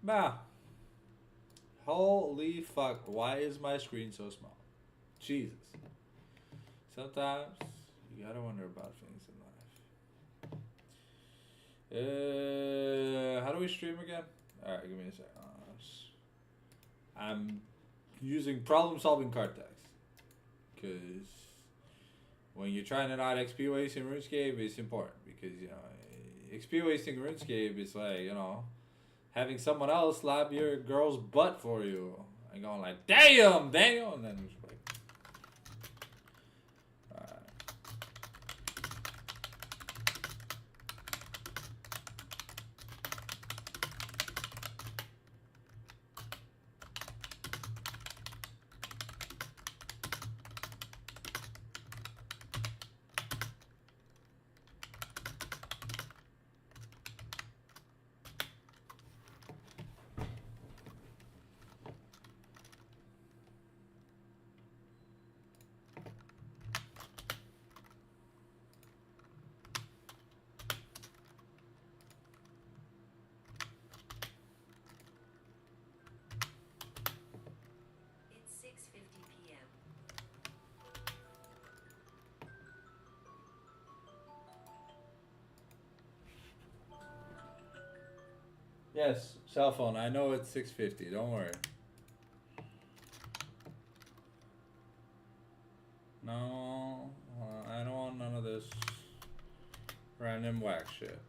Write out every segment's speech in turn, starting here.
Bah. Holy fuck. Why is my screen so small? Jesus. Sometimes you gotta wonder about things in life. How do we stream again? Alright, give me a sec. I'm using problem solving card text. Because when you're trying to not XP waste in RuneScape, it's important. Because, you know, XP wasting RuneScape is like, you know, having someone else slap your girl's butt for you. And going like, damn, Daniel! And then just like, alright. It's 6:50 p.m. Yes, cell phone. I know it's 6:50. Don't worry. No, I don't want none of this random whack shit.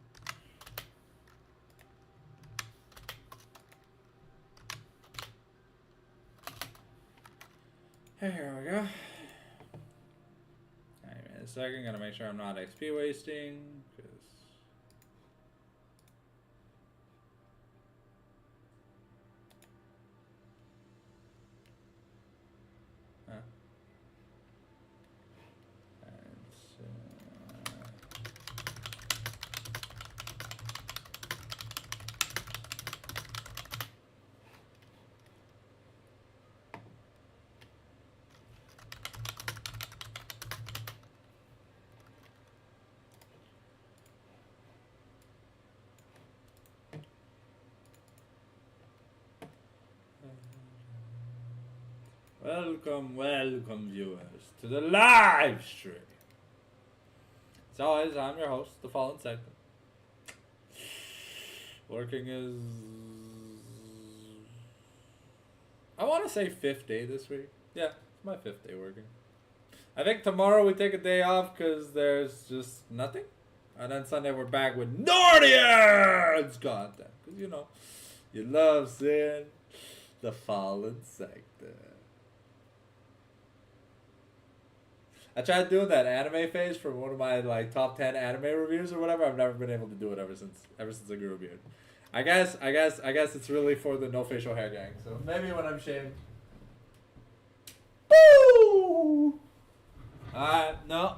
Here we go. Alright, in a second, gotta make sure I'm not XP wasting, because welcome viewers to the live stream. As always, I'm your host, the Fallen Sector. Working is, I want to say 5th day this week. Yeah, it's my 5th day working. I think tomorrow we take a day off because there's just nothing. And then Sunday we're back with Nordians content. Because, you know, you love seeing the Fallen Sector. I tried doing that anime phase for one of my like top 10 anime reviews or whatever. I've never been able to do it ever since I grew a beard. I guess it's really for the no facial hair gang. So maybe when I'm shaved. Boo! Alright, no.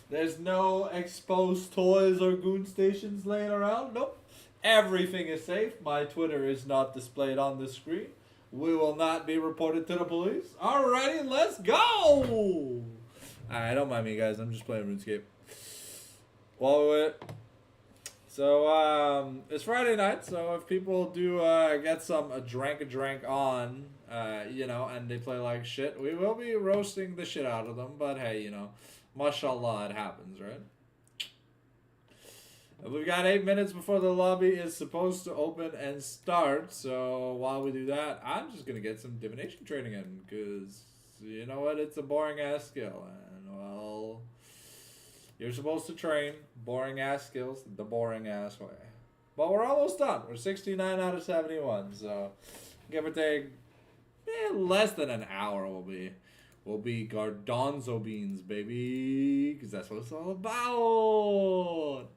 There's no exposed toys or goon stations laying around. Nope. Everything is safe. My Twitter is not displayed on the screen. We will not be reported to the police. Alrighty, let's go! Alright, don't mind me, guys. I'm just playing RuneScape. While we wait. So, it's Friday night, so if people do get some drank on, you know, and they play like shit, we will be roasting the shit out of them. But hey, you know, mashallah, it happens, right? We've got 8 minutes before the lobby is supposed to open and start. So while we do that, I'm just going to get some divination training in. Because, you know what, it's a boring-ass skill. And, well, you're supposed to train boring-ass skills the boring-ass way. But we're almost done. We're 69 out of 71. So give or take less than an hour will be Gardanzo beans, baby. Because that's what it's all about.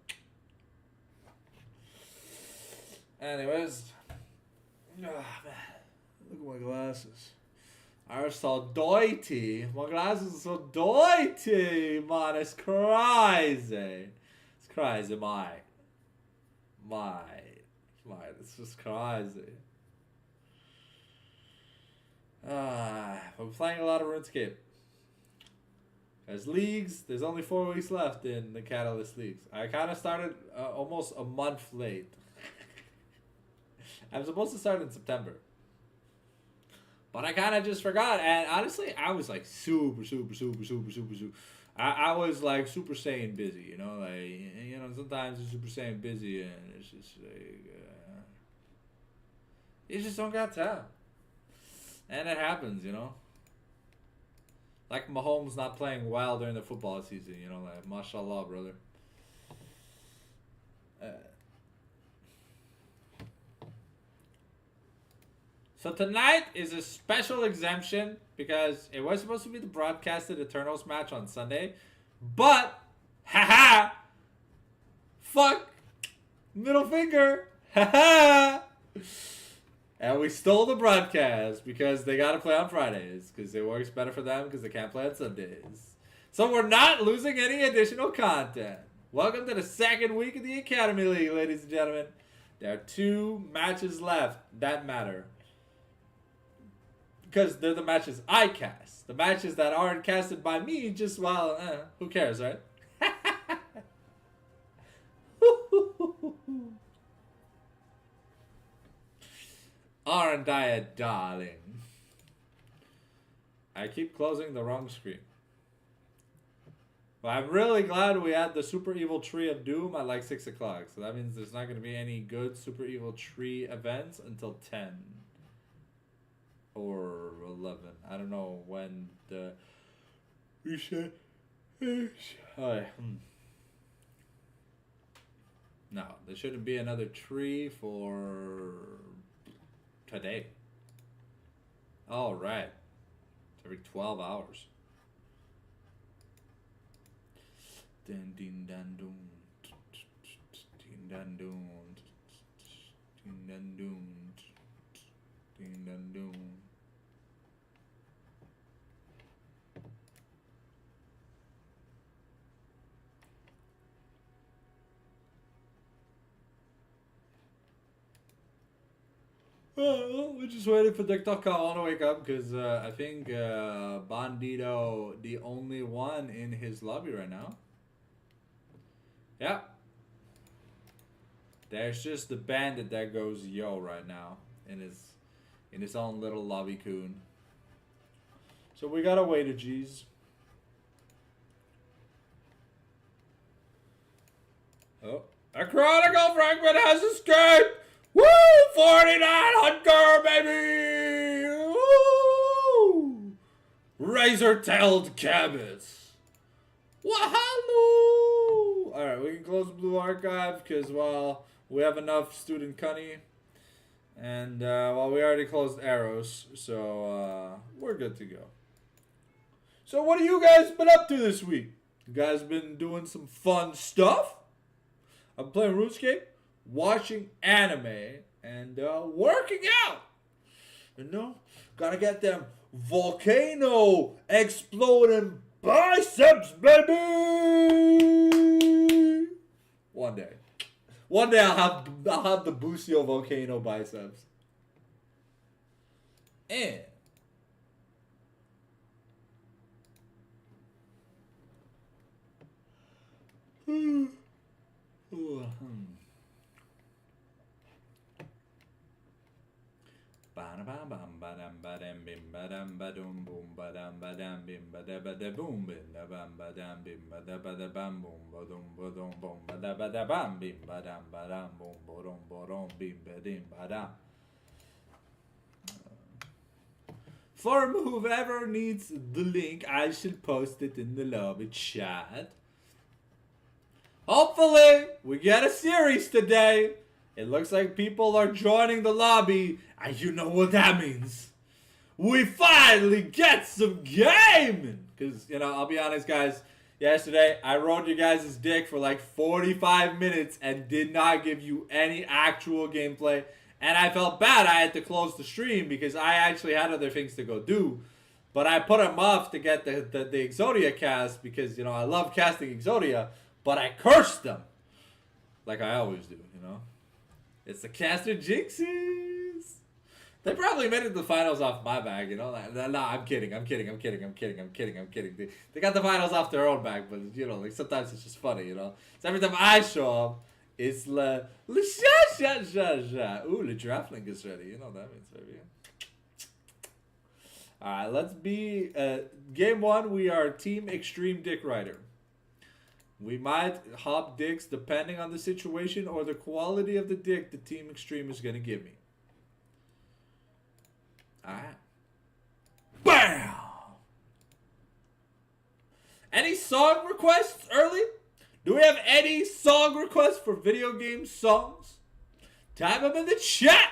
Anyways, man, look at my glasses. Are so dirty. My glasses are so dirty, man. It's crazy. It's crazy, mate. It's just crazy. We're playing a lot of RuneScape. There's leagues. There's only 4 weeks left in the Catalyst leagues. I kind of started almost a month late. I'm supposed to start in September. But I kind of just forgot. And honestly, I was like super. I was like Super Saiyan busy, you know? Like, you know, sometimes you're Super Saiyan busy and it's just like, you just don't got time. And it happens, you know? Like Mahomes not playing well during the football season, you know? Like, mashallah, brother. So tonight is a special exemption because it was supposed to be the broadcasted Eternals match on Sunday, but haha, fuck, middle finger, haha, and we stole the broadcast because they gotta play on Fridays because it works better for them because they can't play on Sundays. So we're not losing any additional content. Welcome to the second week of the Academy League, ladies and gentlemen. There are 2 matches left that matter. Because they're the matches I cast. The matches that aren't casted by me, just, well, who cares, right? Aren't I a darling? I keep closing the wrong screen. Well, I'm really glad we had the Super Evil Tree of Doom at like 6 o'clock. So that means there's not going to be any good Super Evil Tree events until 10. Or 11. I don't know when the... We should... No, there shouldn't be another tree for... today. Alright. It's every 12 hours. Din din dan doon. Din dan doon. Din dan doon. Din dan doon. Well, we're just waiting for TikTok Kawan to wake up because I think Bandito the only one in his lobby right now. Yeah. There's just the bandit that goes yo right now in his own little lobby coon. So we gotta wait a G's. Oh, a chronicle fragment has escaped! Woo! 49 Hunter, baby! Woo! Razor-tailed Cabbass. Wahoo! Alright, we can close the Blue Archive because, well, we have enough student cunny. And, well, we already closed Arrows, so, we're good to go. So what have you guys been up to this week? You guys been doing some fun stuff? I'm playing RuneScape, watching anime, and working out. You know, gotta get them volcano exploding biceps, baby. One day I'll have the Busio volcano biceps. And for whoever needs the link, I should post it in the lobby chat. Hopefully, we get a series today. It looks like people are joining the lobby, and you know what that means. We finally get some gaming! Because, you know, I'll be honest, guys. Yesterday, I rode you guys' dick for like 45 minutes and did not give you any actual gameplay. And I felt bad I had to close the stream because I actually had other things to go do. But I put them off to get the Exodia cast because, you know, I love casting Exodia. But I cursed them. Like I always do, you know. It's the caster jinxies. They probably made it to the finals off my bag, you know. No, I'm kidding. They got the finals off their own bag, but, you know, like sometimes it's just funny, you know. So every time I show up, It's le sha sha sha sha. Ooh, the draft link is ready. You know what that means, baby. Alright, let's be game one. We are Team Extreme Dick Rider. We might hop dicks depending on the situation or the quality of the dick the Team Extreme is gonna give me. Alright. BAM! Any song requests early? Do we have any song requests for video game songs? Type them in the chat!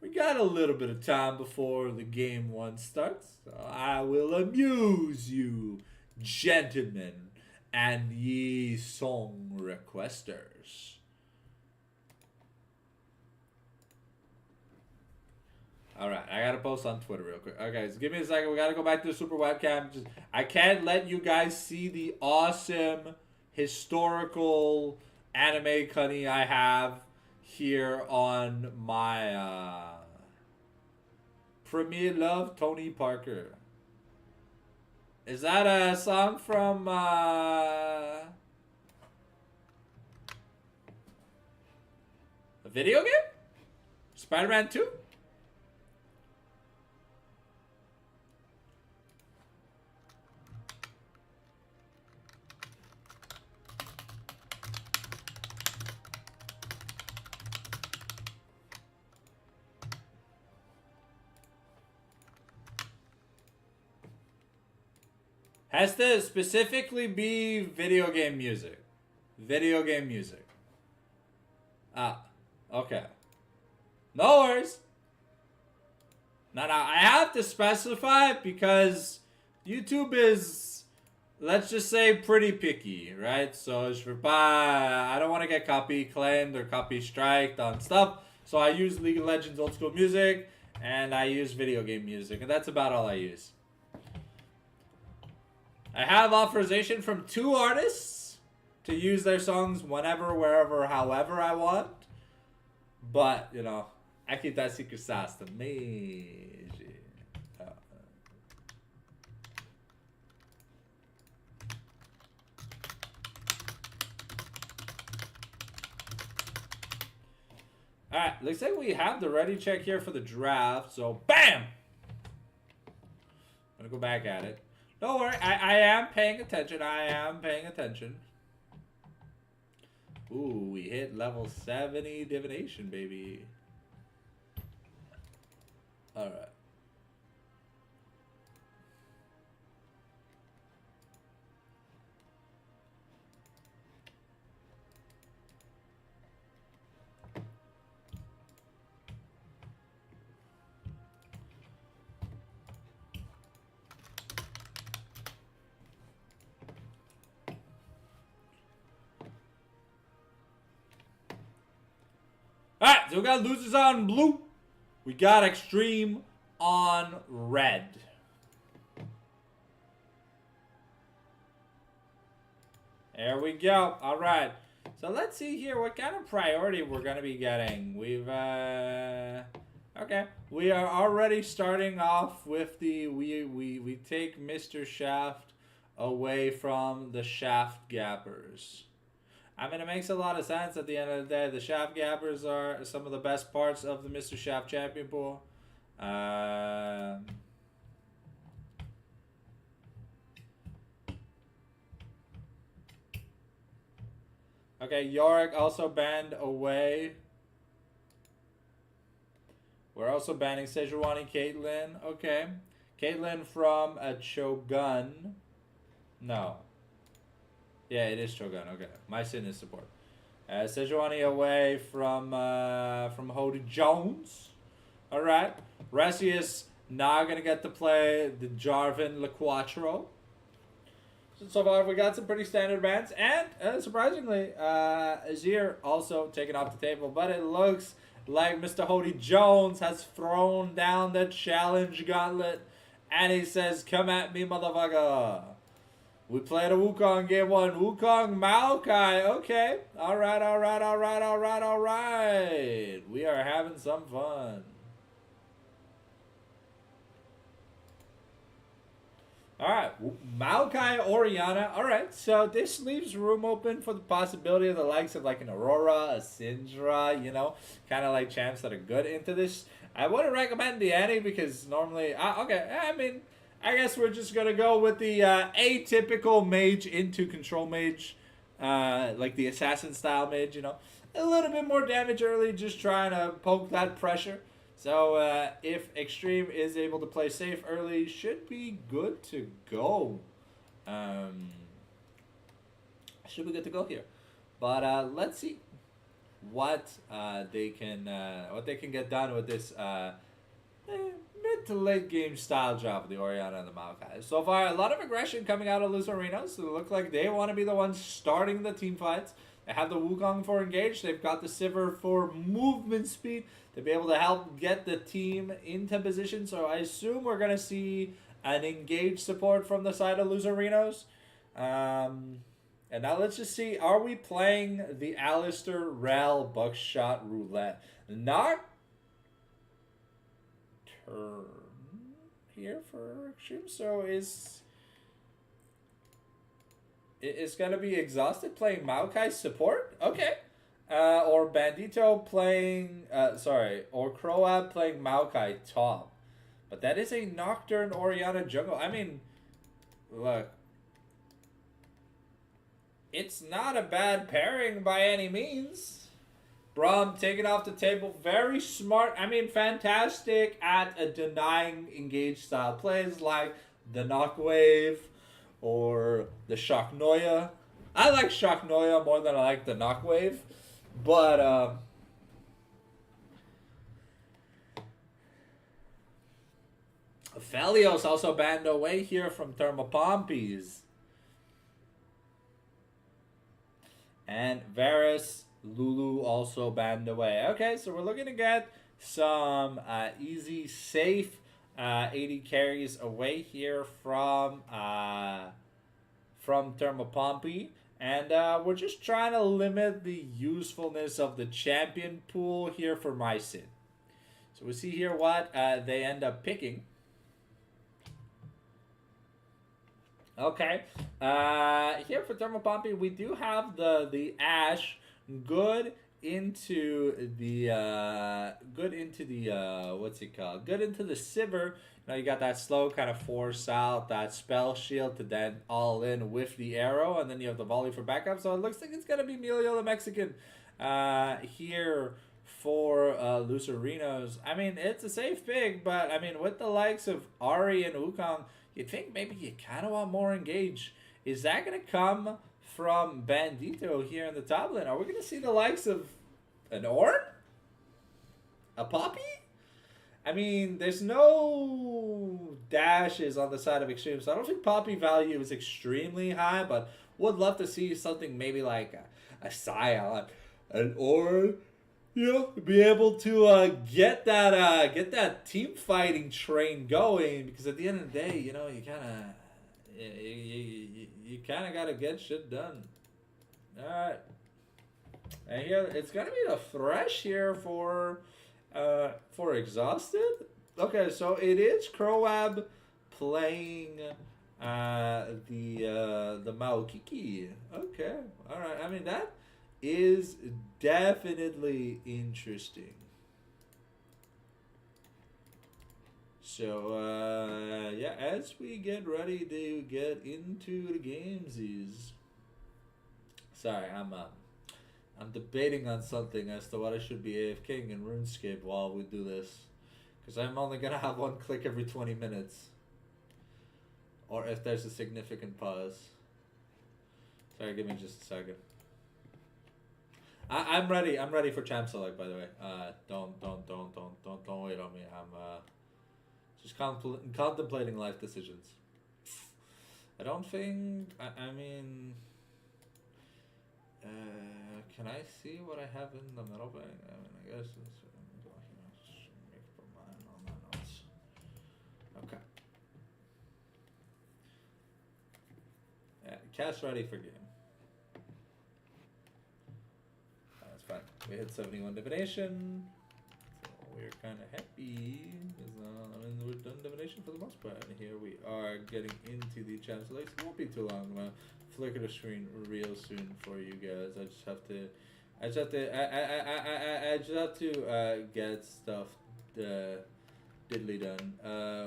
We got a little bit of time before the game one starts. So I will amuse you, gentlemen, and ye song requesters. Alright, I gotta post on Twitter real quick. Okay, so give me a second. We gotta go back to the super webcam. I can't let you guys see the awesome historical anime cunny I have here on my Premier Love Tony Parker. Is that a song from a video game? Spider-Man 2? Has to specifically be video game music. Video game music. Ah, okay. No worries. Now, I have to specify because YouTube is, let's just say, pretty picky, right? So, I don't want to get copy claimed or copy striked on stuff. So, I use League of Legends old school music and I use video game music. And that's about all I use. I have authorization from 2 artists to use their songs whenever, wherever, however I want. But, you know, I keep that secret sauce to me. Alright, looks like we have the ready check here for the draft. So, BAM! I'm going to go back at it. Don't worry, I am paying attention. I am paying attention. Ooh, we hit level 70 divination, baby. Alright. Alright, so we got losers on blue. We got extreme on red. There we go. Alright. So let's see here what kind of priority we're going to be getting. We've, okay. We are already starting off with the, we take Mr. Shaft away from the Shaft Gappers. I mean, it makes a lot of sense at the end of the day. The Shaft Gappers are some of the best parts of the Mr. Shaft Champion Pool. Okay, Yorick also banned away. We're also banning Sejuani Caitlyn. Okay. Caitlyn from a Chogun. No. Yeah, it is Shogun. Okay, my sin is support. Sejuani away from Hody Jones. All right, Resius now gonna get to play the Jarvan LeQuattro. So far, we got some pretty standard bans, and surprisingly, Azir also taken off the table. But it looks like Mr. Hody Jones has thrown down the challenge gauntlet, and he says, "Come at me, motherfucker." We played a Wukong game 1. Wukong Maokai. Okay. Alright, alright, alright, alright, alright. We are having some fun. All right, Maokai Oriana. All right, so this leaves room open for the possibility of the likes of like an Aurora, a Syndra, you know, kind of like champs that are good into this. I wouldn't recommend the Annie because normally, okay, I mean, I guess we're just gonna go with the atypical mage into control mage, like the assassin style mage, you know, a little bit more damage early, just trying to poke that pressure. So if Xtreme is able to play safe early, should be good to go. Um, should be good to go here. But let's see what they can get done with this mid to late game style job of the Oriana and the Maokai. So far, a lot of aggression coming out of Loserinos. So it look like they want to be the ones starting the team fights. They have the Wukong for engage. They've got the Sivir for movement speed to be able to help get the team into position. So I assume we're going to see an engaged support from the side of Loserinos. And now let's just see, are we playing the Alistair Rel Buckshot Roulette? Not turn here for Xtreme. So is going to be Exhausted playing Maokai support? Okay. Or Bandito playing, or Croab playing Maokai top. But that is a Nocturne Oriana jungle. I mean, look. It's not a bad pairing by any means. Braum taken off the table. Very smart. I mean, fantastic at denying engaged style plays like the Knock Wave or the Shock Noya. I like Shock Noya more than I like the Knock Wave. But, Felios also banned away here from Thermopompies. And Varus, Lulu also banned away. Okay, so we're looking to get some easy, safe 80 carries away here from Thermopompi. And we're just trying to limit the usefulness of the champion pool here for Mycin. So we see here what they end up picking. Okay, here for Thermopompi, we do have the Ash good into the what's it called? Good into the Sivir. Now you got that slow kind of force out, that spell shield to then all in with the arrow, and then you have the volley for backup. So it looks like it's gonna be Emilio the Mexican here for Loserinos. I mean, it's a safe pick, but I mean, with the likes of Ari and Wukong, you'd think maybe you kind of want more engage. Is that going to come from Bandito here in the top lane? Are we going to see the likes of an Orn? A Poppy? I mean, there's no dashes on the side of Xtreme, so I don't think Poppy value is extremely high, but would love to see something maybe like a Scion, an Orn. You know, be able to get that team fighting train going, because at the end of the day, you know, you kind of got to get shit done. All right, and here it's gonna be the Thresh here for Exhausted. Okay, so it is Croab playing the Maokiki. Okay, all right. I mean that is definitely interesting. So yeah, as we get ready to get into the gamesies. Sorry, I'm debating on something as to what I should be AFKing in RuneScape while we do this, because I'm only gonna have one click every 20 minutes, or if there's a significant pause. Sorry, give me just a second. I'm ready. I'm ready for champ select. By the way, don't wait on me. I'm just contemplating life decisions. I don't think. I mean, can I see what I have in the middle bank? I mean, I guess it's mine on my notes. Okay. Yeah, cast ready for game. We hit 71 divination. we're kind of happy. I mean, we've done divination for the most part. And here we are getting into the chance. So, like, it won't be too long. I'm gonna flicker the screen real soon for you guys. I just have to get stuff diddly done.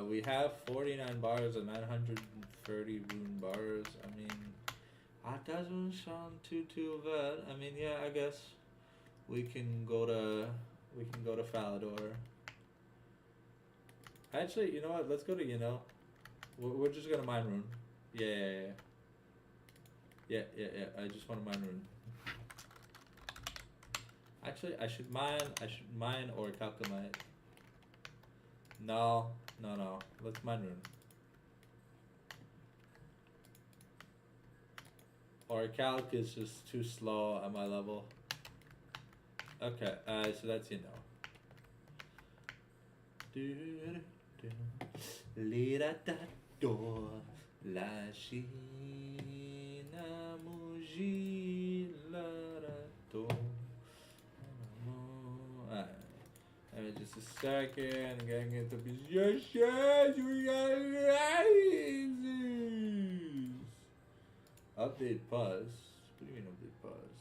We have 49 bars and 930 rune bars. I mean, that doesn't sound too bad. I mean, yeah, I guess we can go to Falador. Actually, you know what? Let's go to We're just gonna mine rune. Yeah. I just want to mine rune. Actually, I should mine or calcimite. No. Let's mine rune. Or calc is just too slow at my level. Okay, so that's La China just a second, I'm getting into update pause. What do you mean update pause?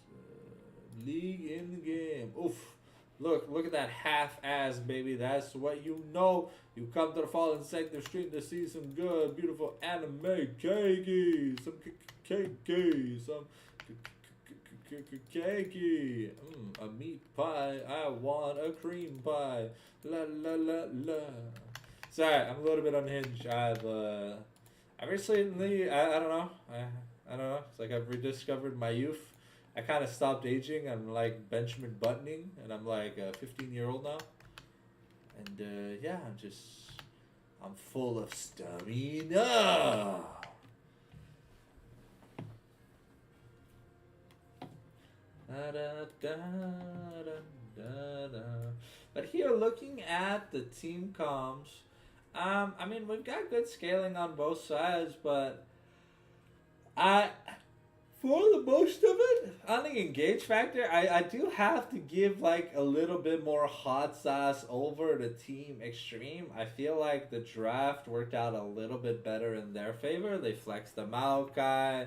League in the game. Oof. Look at that half-ass, baby. That's what you know. You come to the Fallen Sector stream to see some good, beautiful anime cakey. Some cakey. Some cakey. A meat pie. I want a cream pie. La la la la. Sorry, I'm a little bit unhinged. I've recently, I don't know. I don't know. It's like I've rediscovered my youth. I kind of stopped aging. I'm like Benjamin Buttoning, and I'm like a 15-year-old now. And yeah, I'm full of stamina. But here, looking at the team comms, I mean, we've got good scaling on both sides, but for the most of it, on the engage factor, I do have to give like a little bit more hot sauce over the team Xtreme. I feel like the draft worked out a little bit better in their favor. They flexed the Maokai.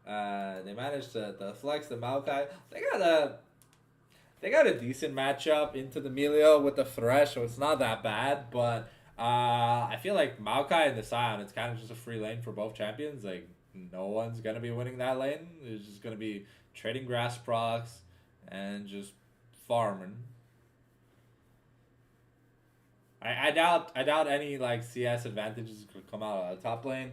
They managed to flex the Maokai. They got a decent matchup into the Melio with the Thresh, so it's not that bad. But I feel like Maokai and the Scion, it's kind of just a free lane for both champions. Like, no one's gonna be winning that lane. It's just gonna be trading grass procs and just farming. I doubt any like CS advantages could come out of the top lane.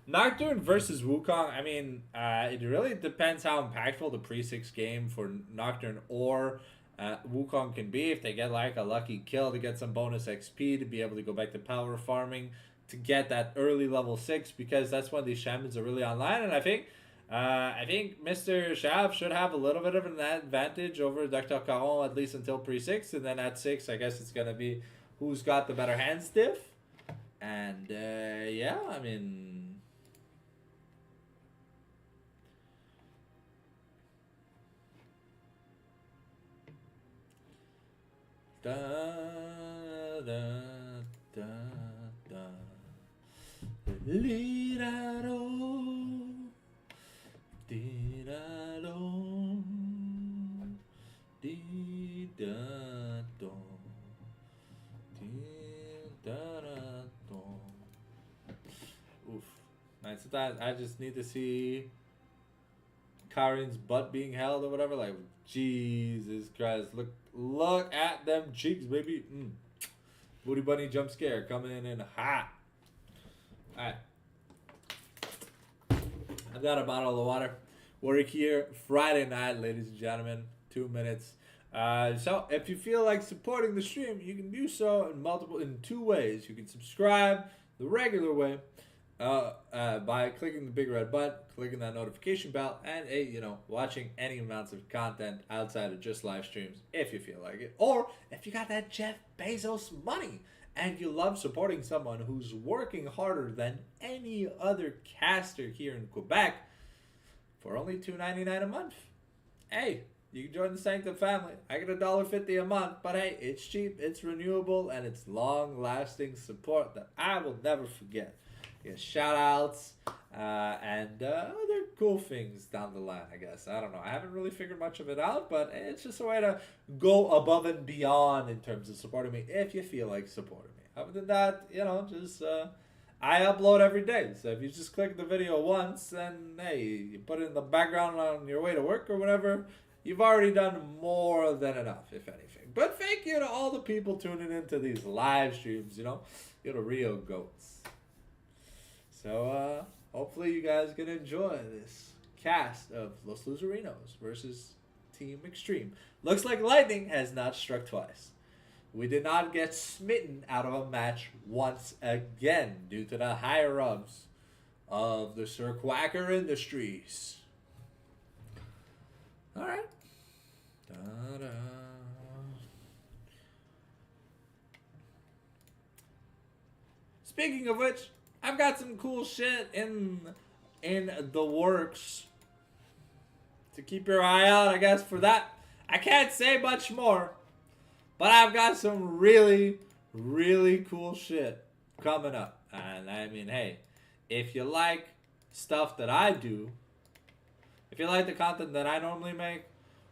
Nocturne versus Wukong. I mean, it really depends how impactful the pre-6 game for Nocturne or Wukong can be. If they get like a lucky kill to get some bonus XP to be able to go back to power farming to get that early level 6, because that's when these champions are really online. And I think Mr. Shav should have a little bit of an advantage over Dr. Caron, at least until pre-6, and then at 6, I guess it's gonna be who's got the better hand stiff. And yeah, I mean, da da da da. Liraro, diraro, di da do, di da da do. Oof, man. Sometimes I just need to see Karin's butt being held or whatever. Like, Jesus Christ, look at them cheeks, baby. Booty bunny jump scare coming in hot. Alright. I've got a bottle of water. We're here Friday night, ladies and gentlemen. 2 minutes. So if you feel like supporting the stream, you can do so in two ways. You can subscribe the regular way by clicking the big red button, clicking that notification bell, and watching any amounts of content outside of just live streams if you feel like it. Or if you got that Jeff Bezos money and you love supporting someone who's working harder than any other caster here in Quebec for only $2.99 a month. Hey, You can join the Sanctum family. I get $1.50 a month, but hey, it's cheap, it's renewable, and it's long-lasting support that I will never forget. You get shout-outs and other cool things down the line, I guess. I don't know. I haven't really figured much of it out, but it's just a way to go above and beyond in terms of supporting me if you feel like supporting me. Other than that, you know, just I upload every day. So if you just click the video once and hey, you put it in the background on your way to work or whatever, you've already done more than enough, if anything. But thank you to all the people tuning into these live streams, you know. You're the real goats. So hopefully you guys can enjoy this cast of Los Loserinos versus Team Xtreme. Looks like lightning has not struck twice. We did not get smitten out of a match once again due to the higher-ups of the Sir Quacker Industries. Alright. Da-da. Speaking of which, I've got some cool shit in the works. To keep your eye out, I guess, for that. I can't say much more. But I've got some really, really cool shit coming up. And I mean, hey, if you like stuff that I do, if you like the content that I normally make,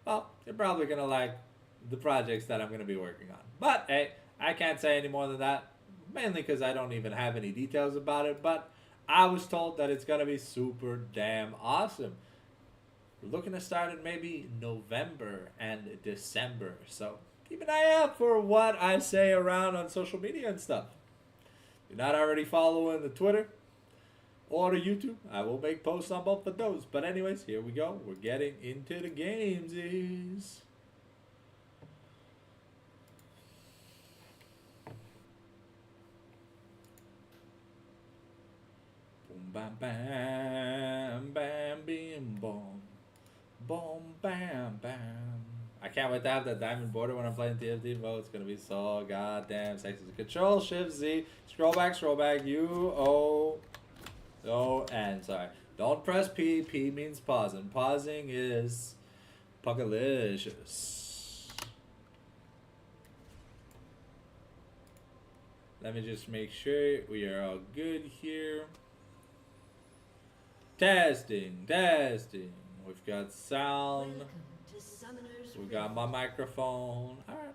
well, you're probably going to like the projects that I'm going to be working on. But, hey, I can't say any more than that, mainly because I don't even have any details about it. But I was told that it's going to be super damn awesome. We're looking to start in maybe November and December. So keep an eye out for what I say around on social media and stuff. If you're not already following the Twitter or the YouTube, I will make posts on both of those. But anyways, here we go. We're getting into the gamesies. Boom, bam, bam, bam, bim, boom. Boom, bam, bam. I can't wait to have that diamond border when I'm playing TFT mode. It's going to be so goddamn sexy. Control, Shift, Z, scroll back, U, O, N. Sorry. Don't press P. P means pause. And pausing is puckalicious. Let me just make sure we are all good here. Testing, testing. We've got sound. We got my microphone. All right.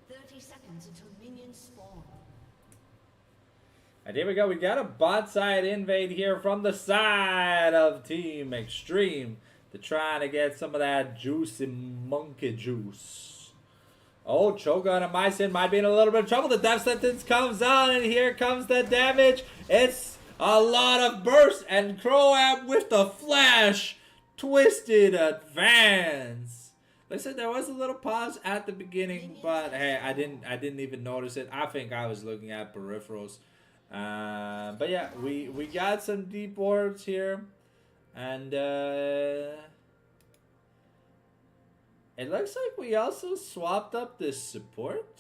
30 seconds until minions spawn. And here we go. We got a bot side invade here from the side of Team Xtreme. They're trying to get some of that juicy monkey juice. Oh, Cho'Gath and Mycin might be in a little bit of trouble. The death sentence comes on, and here comes the damage. It's a lot of burst, and Croab with the flash. Twisted advance. Like I said, there was a little pause at the beginning, but hey, I didn't even notice it. I think I was looking at peripherals. But yeah, we got some deep orbs here, and it looks like we also swapped up the support,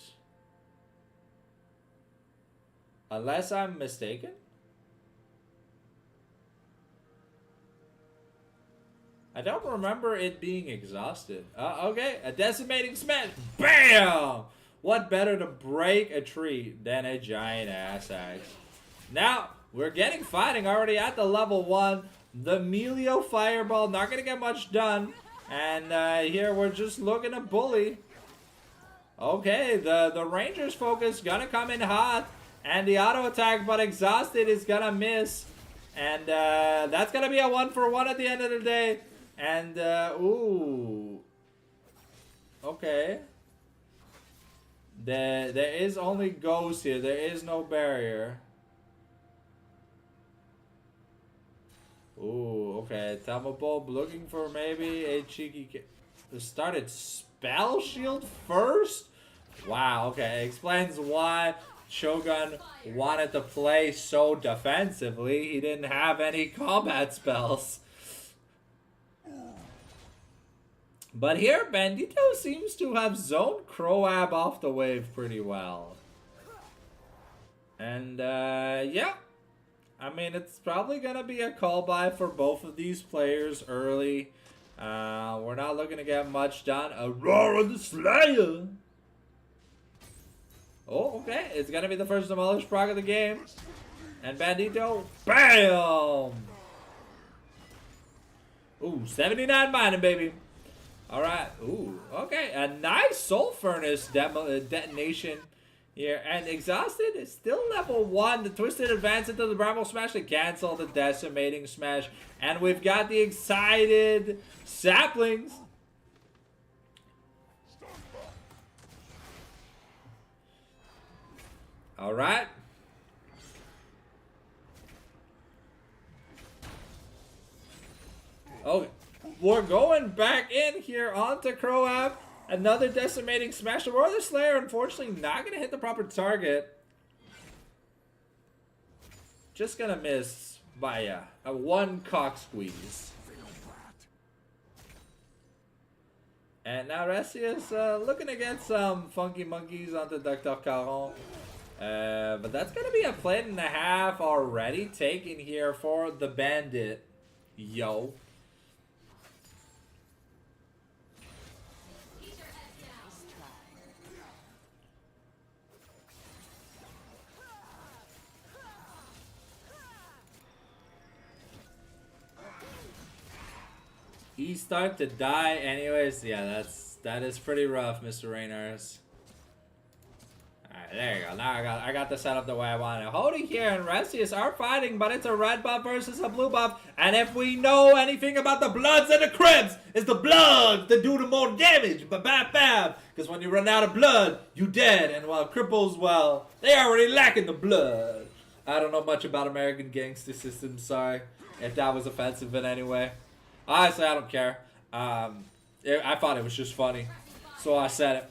unless I'm mistaken. I don't remember it being exhausted. Okay, a decimating smash. Bam! What better to break a tree than a giant ass axe? Now, we're getting fighting already at the level 1. The Melio Fireball, not going to get much done. And here we're just looking to bully. Okay, the Ranger's focus going to come in hot. And the auto attack, but exhausted, is going to miss. And that's going to be a 1-for-1 at the end of the day. And, ooh. Okay. There is only ghost here. There is no barrier. Ooh, okay. Tamabulb looking for maybe a cheeky... Started Spell Shield first? Wow, okay. Explains why Shogun wanted to play so defensively. He didn't have any combat spells. But here, Bandito seems to have zoned Croab off the wave pretty well. And, yeah. I mean, it's probably going to be a call buy for both of these players early. We're not looking to get much done. Aurora the Slayer. Oh, okay. It's going to be the first Demolish proc of the game. And Bandito, bam! Ooh, 79 mining, baby. Alright, ooh, okay. A nice Soul Furnace detonation here. And Exhausted is still level 1. The Twisted advance into the Bramble Smash to cancel the Decimating Smash. And we've got the excited Saplings. Alright. Okay, we're going back in here onto Croab. Another Decimating Smash. Aurora the Slayer, unfortunately, not going to hit the proper target. Just going to miss by a one cock squeeze. And now Ressi is looking to get some Funky Monkeys onto Dr. Caron. But that's going to be a plate and a half already taken here for the Bandit. Yo. He's starting to die anyways. Yeah, that is pretty rough, Mr. Raynars. Alright, there you go. Now I got the setup the way I want it. Hody here and Resius are fighting, but it's a red buff versus a blue buff. And if we know anything about the Bloods and the Cribs, it's the Bloods that do the more damage. Bam. Because when you run out of blood, you dead. And while Cripples, well, they already lacking the blood. I don't know much about American gangster systems, sorry. If that was offensive in any way. Honestly, I don't care. I thought it was just funny, so I said it.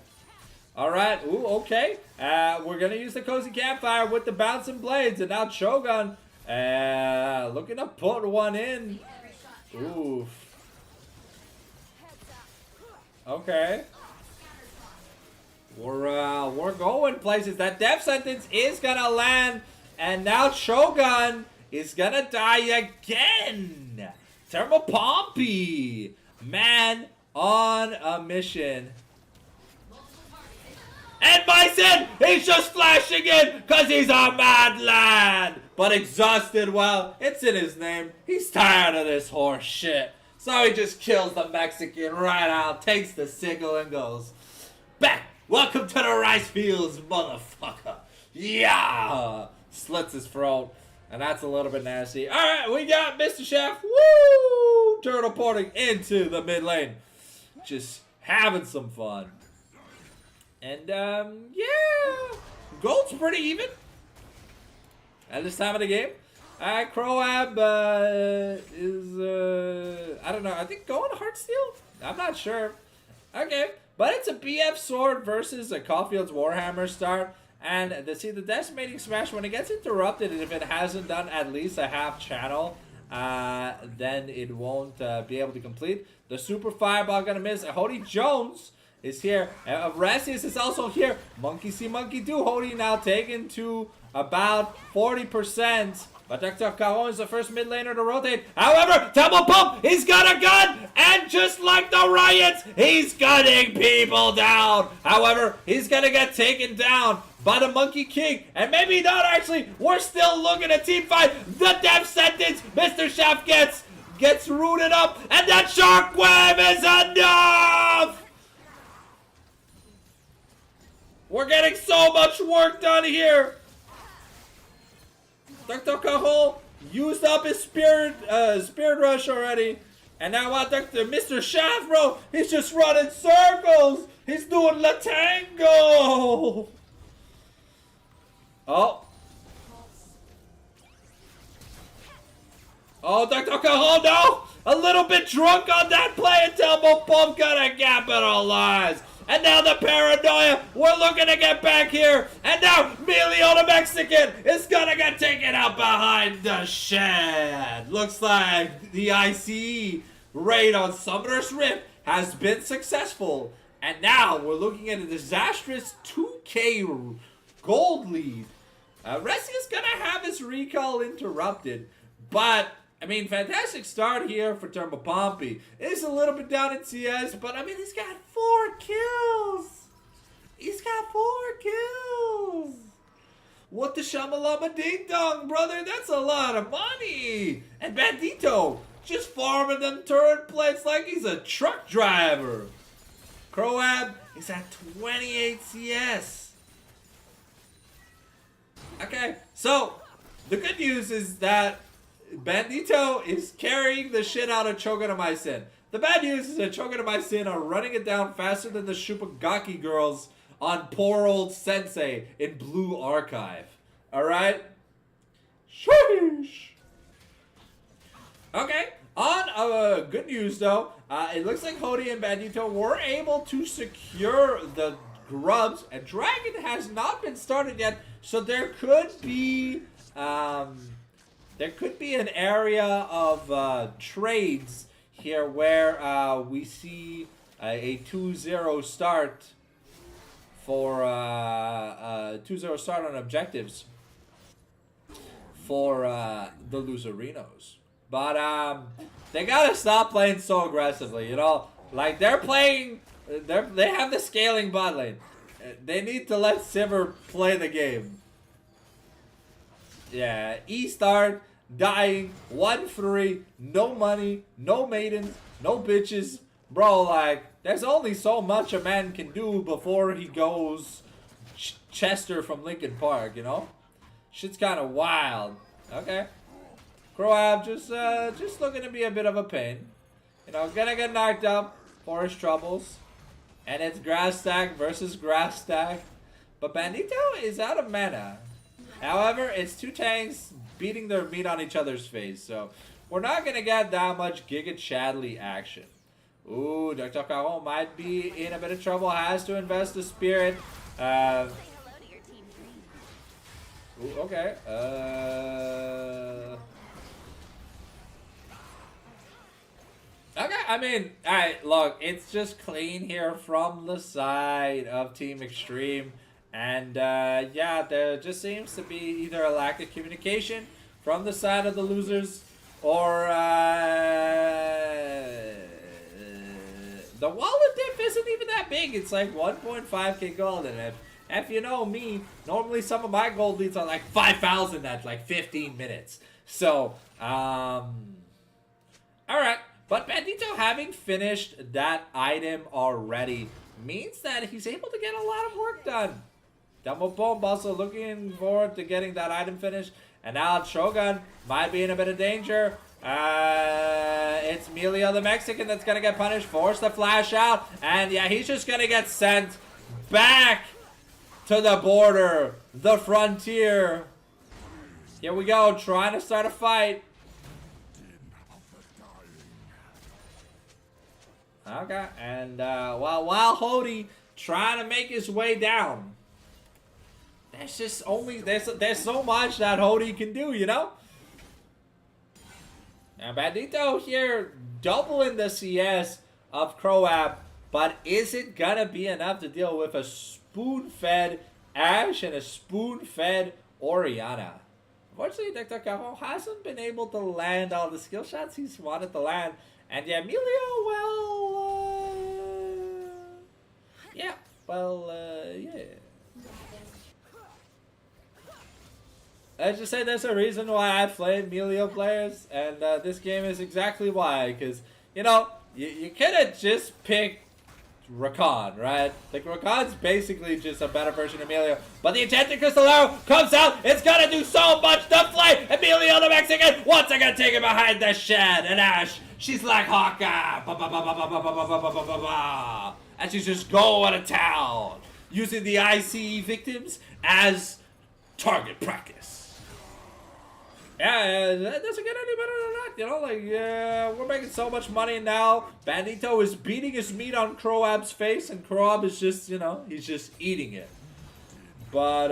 Alright, ooh, okay. We're going to use the Cozy Campfire with the Bouncing Blades, and now Shogun looking to put one in. Oof. Okay. We're going places. That death sentence is going to land, and now Shogun is going to die again. Thermal Pompey, man on a mission. And Bison, he's just flashing in because he's a mad lad. But Exhausted, well, it's in his name. He's tired of this horse shit. So he just kills the Mexican right out, takes the sickle and goes, back, welcome to the rice fields, motherfucker. Yeah, slits his throat. And that's a little bit nasty. Alright, we got Mr. Chef. Woo! Turtle porting into the mid lane. Just having some fun. And, yeah. Gold's pretty even. At this time of the game. Croab is, I don't know. I think going Heartsteel? I'm not sure. Okay. But it's a BF Sword versus a Caulfield's Warhammer start. And see, the Decimating Smash, when it gets interrupted, if it hasn't done at least a half channel, then it won't be able to complete. The Super Fireball gonna miss. Hody Jones is here. Resius is also here. Monkey see, monkey do. Hody now taken to about 40%. But Dr. Caron is the first mid laner to rotate. However, Temple Pump, he's got a gun! And just like the Riots, he's gunning people down! However, he's gonna get taken down by the Monkey King. And maybe not, actually. We're still looking at team fight. The death sentence, Mr. Chef gets rooted up. And that Shockwave is enough! We're getting so much work done here. Dr. Caron used up his spirit rush already. And now what, Mr. Chef, bro, he's just running circles. He's doing La Tango. Oh. Oh, Dr. Caron, no. A little bit drunk on that play until Mopum gonna capitalize. And now the Paranoia, we're looking to get back here. And now Emilio the Mexican is gonna get taken out behind the shed. Looks like the ICE raid on Summoner's Rift has been successful. And now we're looking at a disastrous 2K gold lead Resia's gonna have his recall interrupted, but I mean, fantastic start here for Thermopompi. It's a little bit down in CS, but I mean, he's got 4 kills. He's got 4 kills. What the shamalama ding dong, brother? That's a lot of money. And Bandito just farming them turret plates like he's a truck driver. Croab is at 28 CS. Okay, so the good news is that Bandito is carrying the shit out of Choganamaisin. The bad news is that Choganamaisin are running it down faster than the Shupagaki girls on poor old Sensei in Blue Archive. Alright? Sheesh! Okay, on good news though, it looks like Hody and Bandito were able to secure the grubs, and Dragon has not been started yet, so there could be an area of trades here where we see a 2-0 start for 2-0 start on objectives for the Loserinos. But they gotta stop playing so aggressively, you know? Like, they're playing, they have the scaling bot lane. They need to let Simmer play the game. Yeah, E-start, dying, 1-3, no money, no maidens, no bitches. Bro, like, there's only so much a man can do before he goes Chester from Linkin Park, you know? Shit's kind of wild. Okay. Croab just looking to be a bit of a pain. You know, gonna get knocked up for his troubles. And it's grass stack versus grass stack. But Bandito is out of mana. However, it's 2 tanks beating their meat on each other's face. So, we're not gonna get that much Giga Chadley action. Ooh, Dr. Caron might be in a bit of trouble. Has to invest the spirit. Ooh, okay. Okay, I mean, alright, look, it's just clean here from the side of Team Xtreme. And, yeah, there just seems to be either a lack of communication from the side of the losers, or, the wallet dip isn't even that big. It's like 1.5k gold, and if you know me, normally some of my gold leads are like 5,000 at like 15 minutes. So, alright. But Bandito having finished that item already means that he's able to get a lot of work done. Dumbo Bomb also looking forward to getting that item finished. And now Shogun might be in a bit of danger. It's Emilio the Mexican that's going to get punished. Forced to flash out. And yeah, he's just going to get sent back to the border. The frontier. Here we go. Trying to start a fight. Okay, and while Hody trying to make his way down, there's just only there's so much that Hody can do, you know. Now Bandito here doubling the CS of Croab, but is it gonna be enough to deal with a spoon-fed Ashe and a spoon-fed Orianna? Unfortunately, Dr. Caron hasn't been able to land all the skill shots he's wanted to land. And yeah, Emilio, yeah, yeah. Let's just say there's a reason why I play Emilio players, and this game is exactly why, because, you know, you could have just picked Rakan, right? Like, Rakan's basically just a better version of Emilio, but the Enchanted Crystal Arrow comes out, it's gonna do so much to play! Emilio the Mexican, once again taken behind the shed, and Ashe, she's like Hawkeye, and she's just going to town, using the ICE victims as target practice. Yeah, that doesn't get any better than that, you know, like, yeah, we're making so much money now. Bandito is beating his meat on Croab's face, and Croab is just, you know, he's just eating it. But,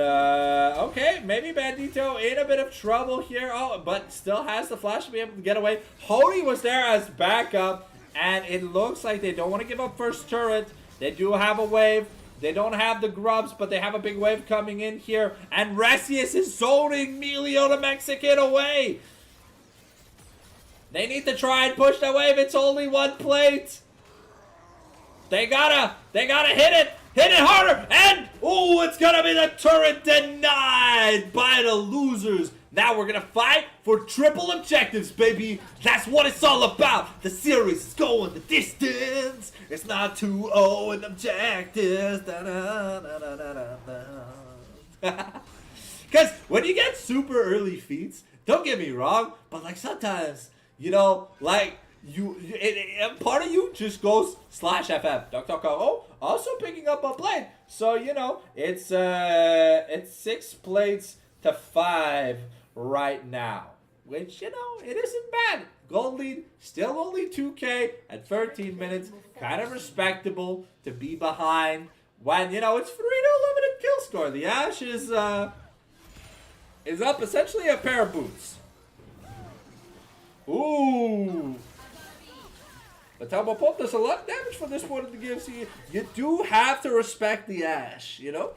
okay, maybe Bandito in a bit of trouble here, but still has the flash to be able to get away. Hody was there as backup, and it looks like they don't want to give up first turret. They do have a wave. They don't have the grubs, but they have a big wave coming in here. And Resius is zoning Melio the Mexican away. They need to try and push the wave. It's only one plate. They gotta hit it. Hit it harder. And, ooh, it's gonna be the turret denied by the losers. Now we're gonna fight for triple objectives, baby. That's what it's all about. The series is going the distance. It's not 2-0 in objectives. Because when you get super early feats, don't get me wrong, but like sometimes, you know, like part of you just goes /FF. Duck, also picking up a plate. So, you know, it's 6 plates to 5 right now, which, you know, it isn't bad. Gold lead, still only 2K at 13 minutes. Kind of respectable to be behind when, you know, it's 3-0 limited kill score. The Ashe is up essentially a pair of boots. Ooh. The Tumble Pump does a lot of damage for this one to give, so you do have to respect the Ashe, you know?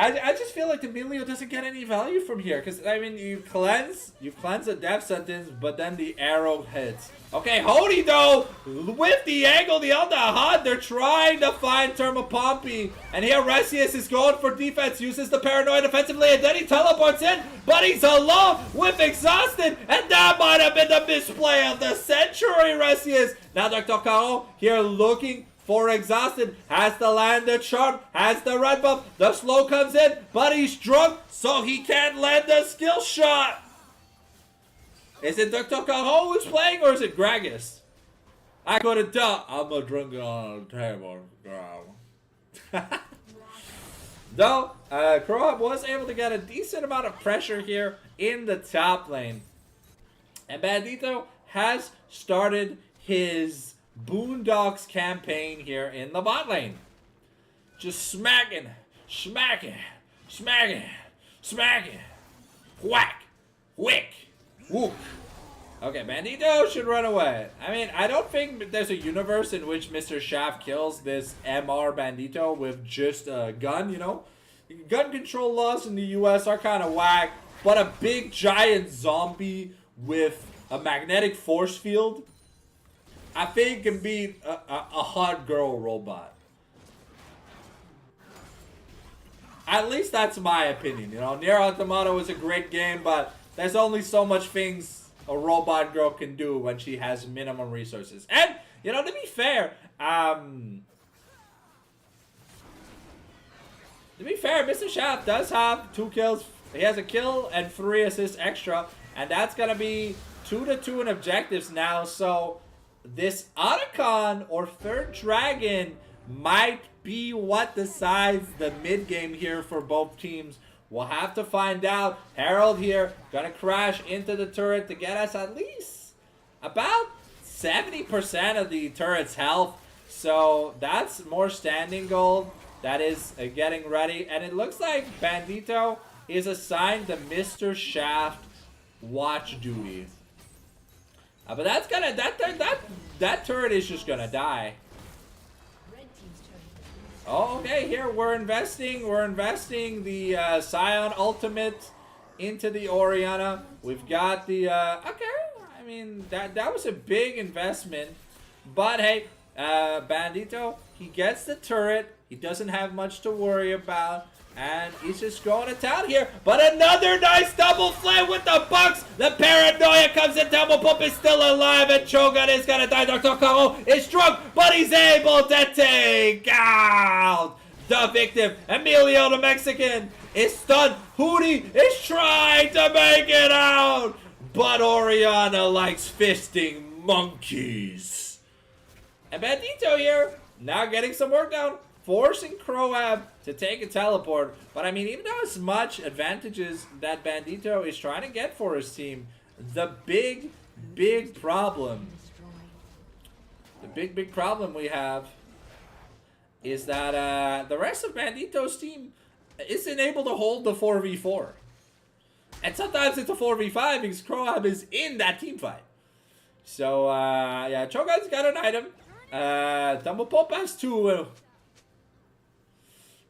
I just feel like the Melio doesn't get any value from here, because, I mean, you cleanse the death sentence, but then the arrow hits. Okay, Hody, though, with the angle, the underhand, they're trying to find Thermopompi, and here Resius is going for defense, uses the paranoid defensively, and then he teleports in, but he's alone with Exhausted, and that might have been the misplay of the century, Resius. Now Dr. Caro here looking for Exhausted, has to land the charm, has the red buff, the slow comes in, but he's drunk, so he can't land the skill shot. Is it Dr. Caro who's playing, or is it Gragas? I couldn't tell. I'm a drunk on the table, girl. Though, Croab was able to get a decent amount of pressure here in the top lane. And Bandito has started his Boondocks campaign here in the bot lane. Just smacking. Whack. Wick. Whoop. Okay, Bandito should run away. I mean, I don't think there's a universe in which Mr. Shaft kills this MR Bandito with just a gun, you know? Gun control laws in the US are kind of whack, but a big giant zombie with a magnetic force field, I think, can beat a hot girl robot. At least that's my opinion, you know? Nier Automata was a great game, but there's only so much things a robot girl can do when she has minimum resources. And, you know, to be fair, Mr. Shaft does have 2 kills. He has a kill and 3 assists extra, and that's gonna be 2-2 in objectives now, so this Otacon or third dragon might be what decides the mid game here for both teams. We'll have to find out. Herald here gonna crash into the turret to get us at least about 70% of the turret's health. So that's more standing gold. That is getting ready, and it looks like Bandito is assigned the Mr. Shaft watch duty. But that's gonna that turret is just gonna die. Oh, okay. Here we're investing the Scion ultimate into the Orianna. We've got the okay. I mean that was a big investment, but hey, Bandito, he gets the turret. He doesn't have much to worry about. And he's just going to town here. But another nice double flame with the Bucks. The paranoia comes in. Double Pump is still alive. And Cho'Gath is going to die. Dr. Caro is drunk. But he's able to take out the victim. Emilio the Mexican is stunned. Hootie is trying to make it out. But Orianna likes fisting monkeys. And Bandito here now getting some work done. Forcing Croab to take a teleport. But I mean, even though as much advantages that Bandito is trying to get for his team, the big problem we have is that the rest of Bandito's team isn't able to hold the 4v4. And sometimes it's a 4v5 because Croab is in that team fight. So, yeah, Cho'Gath's got an item. Double Pop has 2.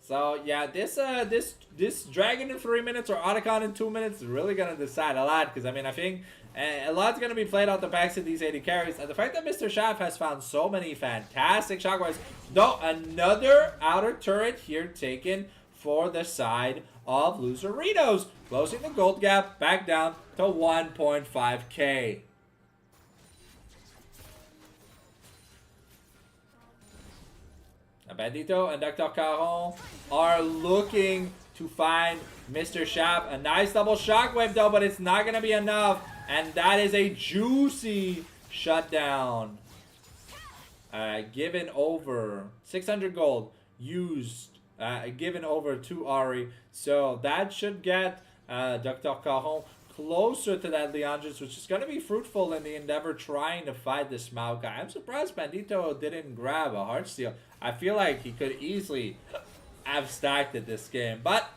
So yeah, this Dragon in 3 minutes or Otacon in 2 minutes is really gonna decide a lot, because I mean I think a lot's gonna be played out the backs of these 80 carries, and the fact that Mr. Shaft has found so many fantastic shockwaves. Though another outer turret here taken for the side of Loserinos, closing the gold gap back down to 1.5k. Bandito and Dr. Caron are looking to find Mr. Shaft. A nice double shockwave though, but it's not going to be enough. And that is a juicy shutdown. Given over 600 gold used. Given over to Ari. So that should get Dr. Caron closer to that Leandris, which is going to be fruitful in the endeavor trying to fight this Maokai. I'm surprised Bandito didn't grab a Heartsteel. I feel like he could easily have stacked it this game, but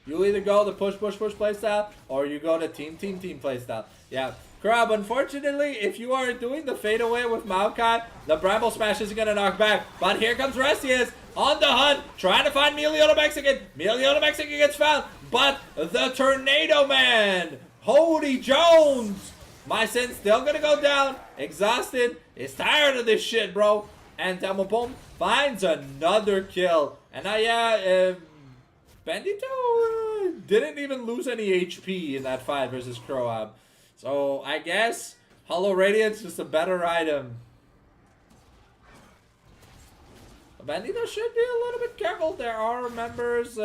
you either go the push playstyle or you go the team playstyle. Yeah, Crab, unfortunately, if you are doing the fadeaway with Maokai, the Bramble Smash isn't going to knock back. But here comes Restius on the hunt, trying to find Melioda Mexican. Melioda Mexican gets found, but the Tornado Man, Hody Jones, my Sin still going to go down, exhausted, is tired of this shit, bro. And Tamopom finds another kill. And now, yeah, Bandito didn't even lose any HP in that fight versus Croab. So, I guess Hollow Radiance is just a better item. Bandito should be a little bit careful. There are members.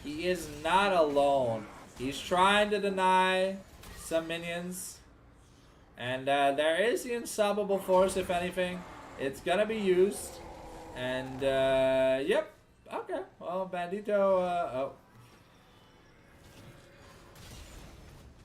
He is not alone. He's trying to deny some minions. And there is the Unstoppable Force, if anything. It's going to be used. And, yep. Okay. Well, Bandito, oh.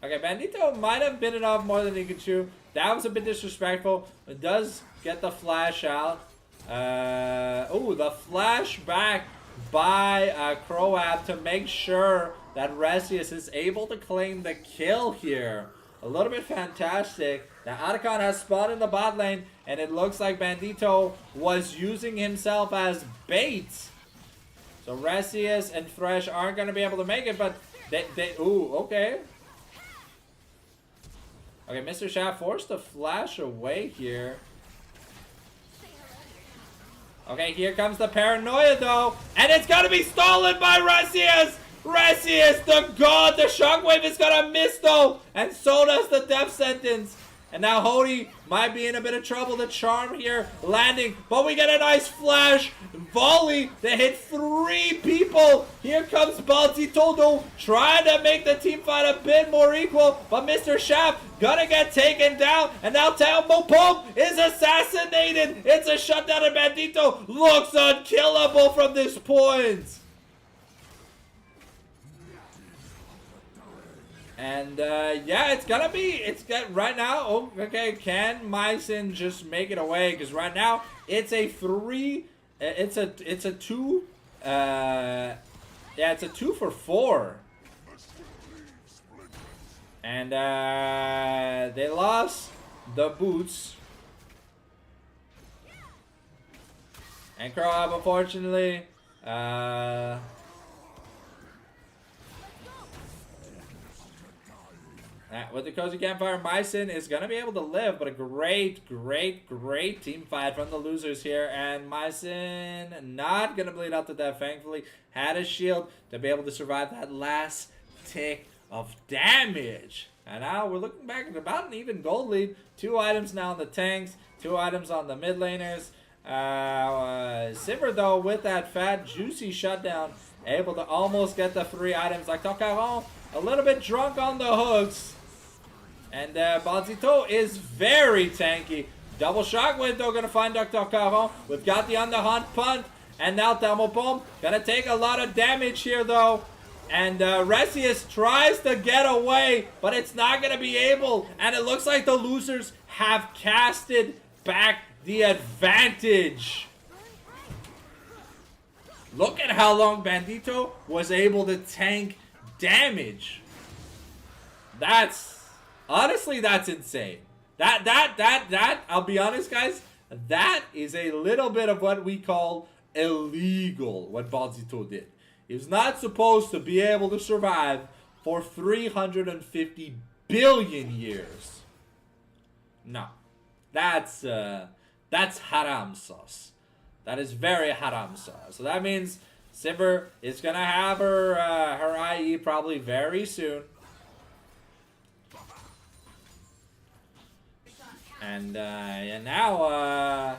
Okay, Bandito might have bitten off more than he could chew. That was a bit disrespectful. It does get the flash out. Oh, the flash back by Croab to make sure that Resius is able to claim the kill here. A little bit fantastic. Now, Otacon has spawned in the bot lane, and it looks like Bandito was using himself as bait. So Resius and Thresh aren't going to be able to make it, but ooh, okay. Okay, Mr. Shaft forced to flash away here. Okay, here comes the paranoia though. And it's gonna be stolen by Resius! Resius, the god! The shockwave is gonna miss though! And so does the death sentence. And now Hody might be in a bit of trouble. The charm here landing, but we get a nice flash volley that hit 3 people. Here comes Baltito though, trying to make the team fight a bit more equal, but Mr. Shaft gonna get taken down, and now Tambo Pope is assassinated. It's a shutdown, and Bandito looks unkillable from this point. And yeah, it's gonna be, right now, oh, okay, can Mycin just make it away? Because right now, it's a 2, yeah, it's a 2 for 4. And they lost the boots. And Croab, unfortunately, with the Cozy Campfire, Mycin is going to be able to live, but a great team fight from the losers here. And Mycin not going to bleed out to death, thankfully. Had a shield to be able to survive that last tick of damage. And now we're looking back at about an even gold lead. 2 items now on the tanks, 2 items on the mid laners. Simmer, though, with that fat, juicy shutdown, able to almost get the 3 items. Like Tocaron, a little bit drunk on the hooks. And Balzito is very tanky. Double shockwave though, gonna find Dr. Caron. We've got the on the hunt punt. And now Thermopomp gonna take a lot of damage here though. And Resius tries to get away, but it's not gonna be able. And it looks like the losers have casted back the advantage. Look at how long Bandito was able to tank damage. That's Honestly, that's insane. That, I'll be honest, guys, that is a little bit of what we call illegal, what Bandito did. He was not supposed to be able to survive for 350 billion years. No. That's haram sauce. That is very haram sauce. So that means Sivir is gonna have her IE probably very soon. And now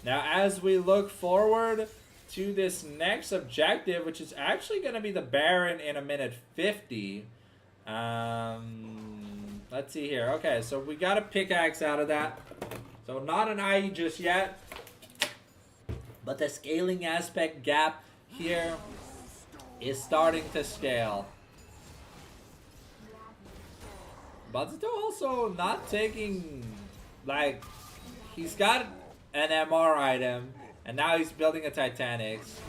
as we look forward to this next objective, which is actually going to be the Baron in a minute 50. Let's see here. Okay, so we got a pickaxe out of that. So not an IE just yet. But the scaling aspect gap here is starting to scale. Bandito also not taking... Like, he's got an MR item, and now he's building a Titanics.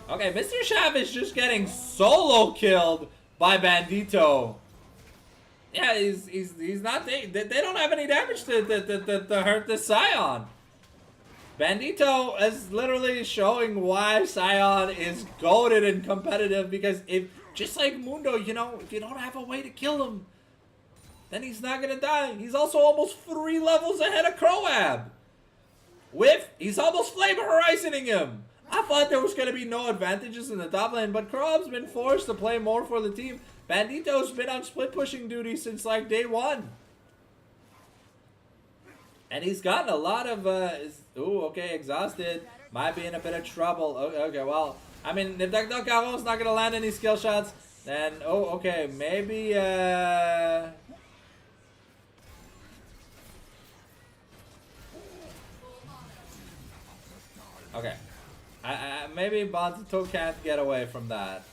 Okay, Mr. Shav is just getting solo killed by Bandito. Yeah, he's not... They don't have any damage to hurt the Scion. Bandito is literally showing why Scion is goated and competitive, because if... Just like Mundo, you know, if you don't have a way to kill him, then he's not going to die. He's also almost 3 levels ahead of Croab. He's almost Flame Horizoning him. I thought there was going to be no advantages in the top lane, but Croab's been forced to play more for the team. Bandito's been on split pushing duty since like day 1. And he's gotten a lot of, ooh, okay, exhausted. Might be in a bit of trouble. Okay, well... I mean, if Dr. Caro's not gonna land any skill shots, then okay, maybe okay, maybe Bandito can't get away from that.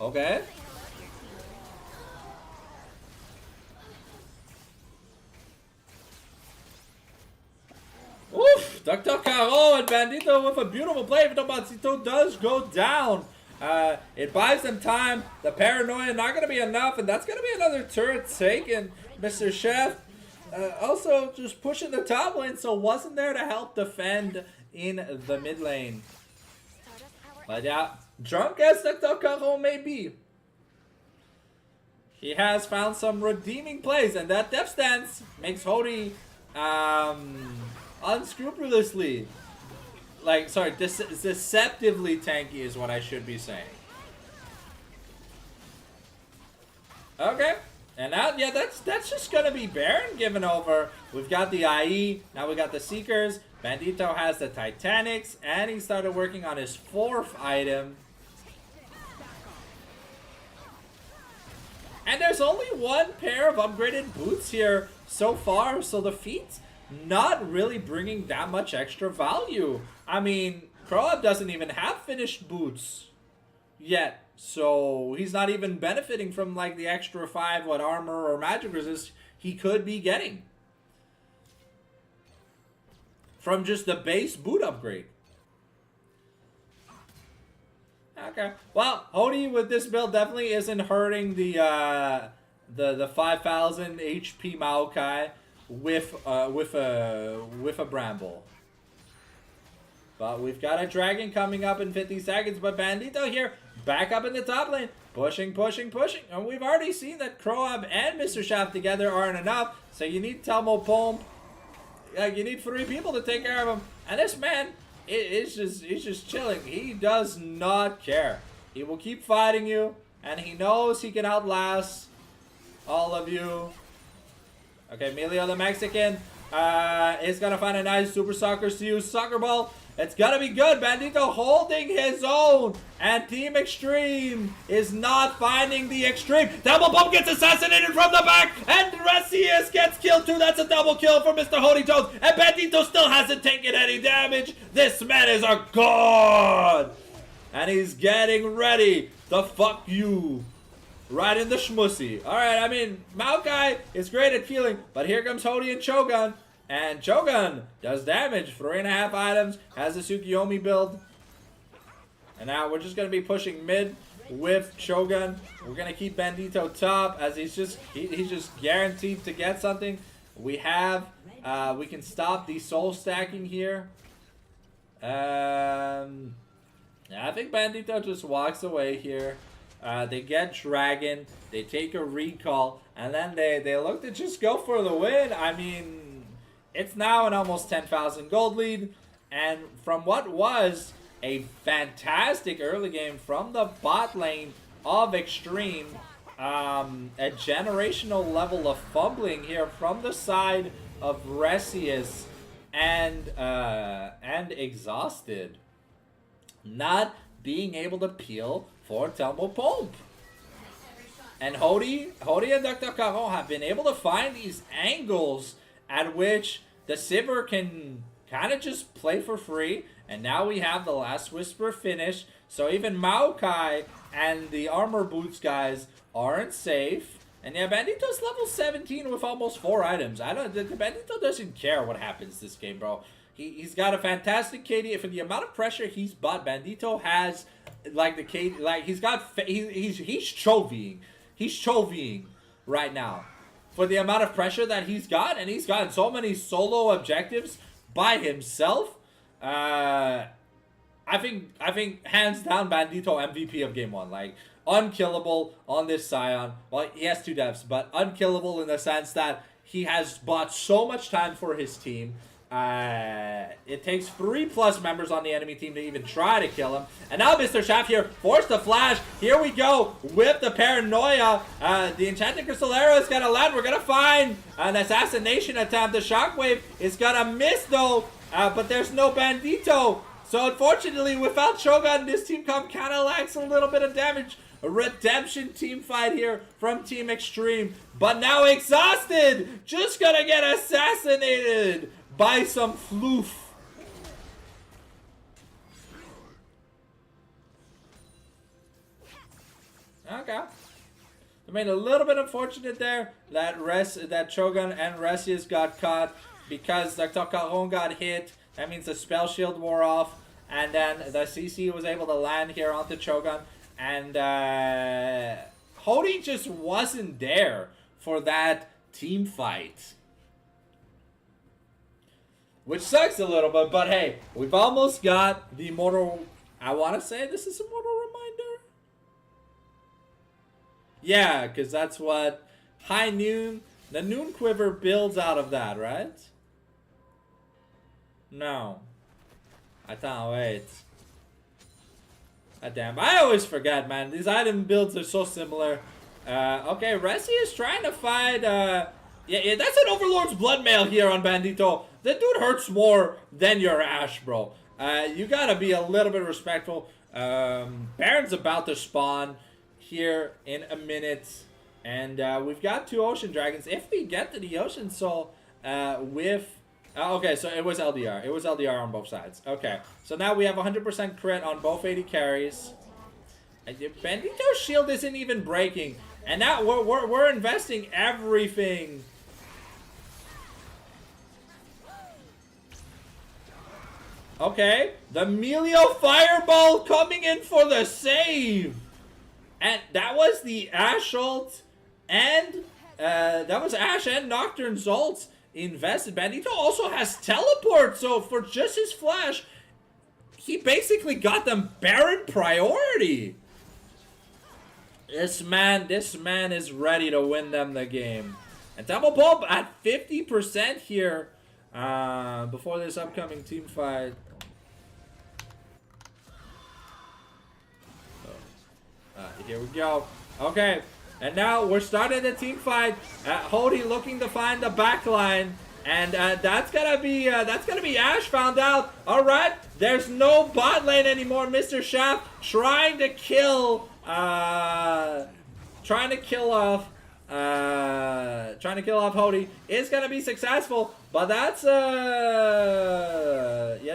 Okay. Oof! Dr. Caro and Bandito with a beautiful play. Even though Bandito does go down. It buys them time. The paranoia not going to be enough. And that's going to be another turret taken. Mr. Chef also just pushing the top lane. So wasn't there to help defend in the mid lane. But yeah, drunk as Dr. Caro may be, he has found some redeeming plays. And that depth stance makes Hody... unscrupulously, like, sorry, deceptively tanky is what I should be saying. Okay, and now, yeah, that's just gonna be Baron given over. We've got the IE, now we got the Seekers. Bandito has the Titanics, and he started working on his 4th item. And there's only 1 pair of upgraded boots here so far, so the feet not really bringing that much extra value. I mean, Croab doesn't even have finished boots yet, so he's not even benefiting from like the extra 5 armor or magic resist he could be getting from just the base boot upgrade. Okay, well, Hody with this build definitely isn't hurting the 5,000 HP Maokai with a Bramble. But we've got a dragon coming up in 50 seconds. But Bandito here, back up in the top lane, pushing. And we've already seen that Croab and Mr. Shaft together aren't enough. So you need Telmo Pomp. You need 3 people to take care of him. And this man he's just chilling. He does not care. He will keep fighting you, and he knows he can outlast all of you. Okay, Emilio the Mexican is gonna find a nice Super Sockers to use. Soccer Ball. It's gonna be good. Bandito holding his own. And Team Xtreme is not finding the Xtreme. Double Bump gets assassinated from the back. And Racias gets killed too. That's a double kill for Mr. Hody Toes. And Bandito still hasn't taken any damage. This man is a god. And he's getting ready to fuck you right in the schmussy. Alright, I mean, Maokai is great at healing, but here comes Hody and Cho'Gun. And Cho'Gun does damage. 3.5 items, has the Tsukiyomi build. And now we're just going to be pushing mid with Cho'Gun. We're going to keep Bandito top as he's just guaranteed to get something. We can stop the soul stacking here. I think Bandito just walks away here. They get Dragon, they take a recall, and then they look to just go for the win. I mean, it's now an almost 10,000 gold lead, and from what was a fantastic early game from the bot lane of Xtreme, a generational level of fumbling here from the side of Resius and Exhausted, not being able to peel for Telmo Pomp. And Hody and Dr. Caron have been able to find these angles at which the Sivir can kind of just play for free. And now we have the Last Whisper finish. So even Maokai and the Armor Boots guys aren't safe. And yeah, Bandito's level 17 with almost 4 items. Bandito doesn't care what happens this game, bro. He's got a fantastic KD. For the amount of pressure he's bought, Bandito has like the KD, like he's chovying. He's chovying right now. For the amount of pressure that he's got, and he's gotten so many solo objectives by himself. I think hands down Bandito MVP of game 1. Like unkillable on this Scion. Well, he has 2 deaths, but unkillable in the sense that he has bought so much time for his team. It takes 3+ members on the enemy team to even try to kill him. And now Mr. Shaft here forced the flash. Here we go with the paranoia. The Enchanted Crystal Arrow is gonna land. We're gonna find an assassination attempt. The Shockwave is gonna miss though, but there's no Bandito. So unfortunately, without Shogun, this team comp kind of lacks a little bit of damage. A redemption team fight here from Team Xtreme. But now Exhausted, just gonna get assassinated by some floof. Okay. I mean, a little bit unfortunate there that Shogun and Resius got caught because Dr. Caron got hit. That means the spell shield wore off, and then the CC was able to land here onto Shogun, and Hody just wasn't there for that team fight. Which sucks a little bit, but hey, we've almost got the Mortal... I want to say this is a Mortal Reminder? Yeah, because that's what High Noon... The Noon Quiver builds out of that, right? No. I can't wait. God damn, I always forget, man. These item builds are so similar. Okay, Resi is trying to fight... Yeah, that's an Overlord's Blood Mail here on Bandito. That dude hurts more than your Ashe, bro. You gotta be a little bit respectful. Baron's about to spawn here in a minute. And we've got 2 Ocean Dragons. If we get to the Ocean Soul with... okay, so it was LDR. It was LDR on both sides. Okay, so now we have 100% crit on both 80 carries. And Bandito's shield isn't even breaking. And now we're investing everything. Okay, the Melio Fireball coming in for the save. And that was the Ashe ult, and that was Ashe and Nocturne's ults invested. Bandito also has teleport, so for just his flash, he basically got them Baron priority. This man is ready to win them the game. And Double Pulp at 50% here before this upcoming team fight. Here we go. Okay, and now we're starting the team fight. Hody looking to find the backline, and that's gonna be Ashe found out. All right, there's no bot lane anymore. Mr. Shaft trying to kill off Hody is gonna be successful, but that's yeah,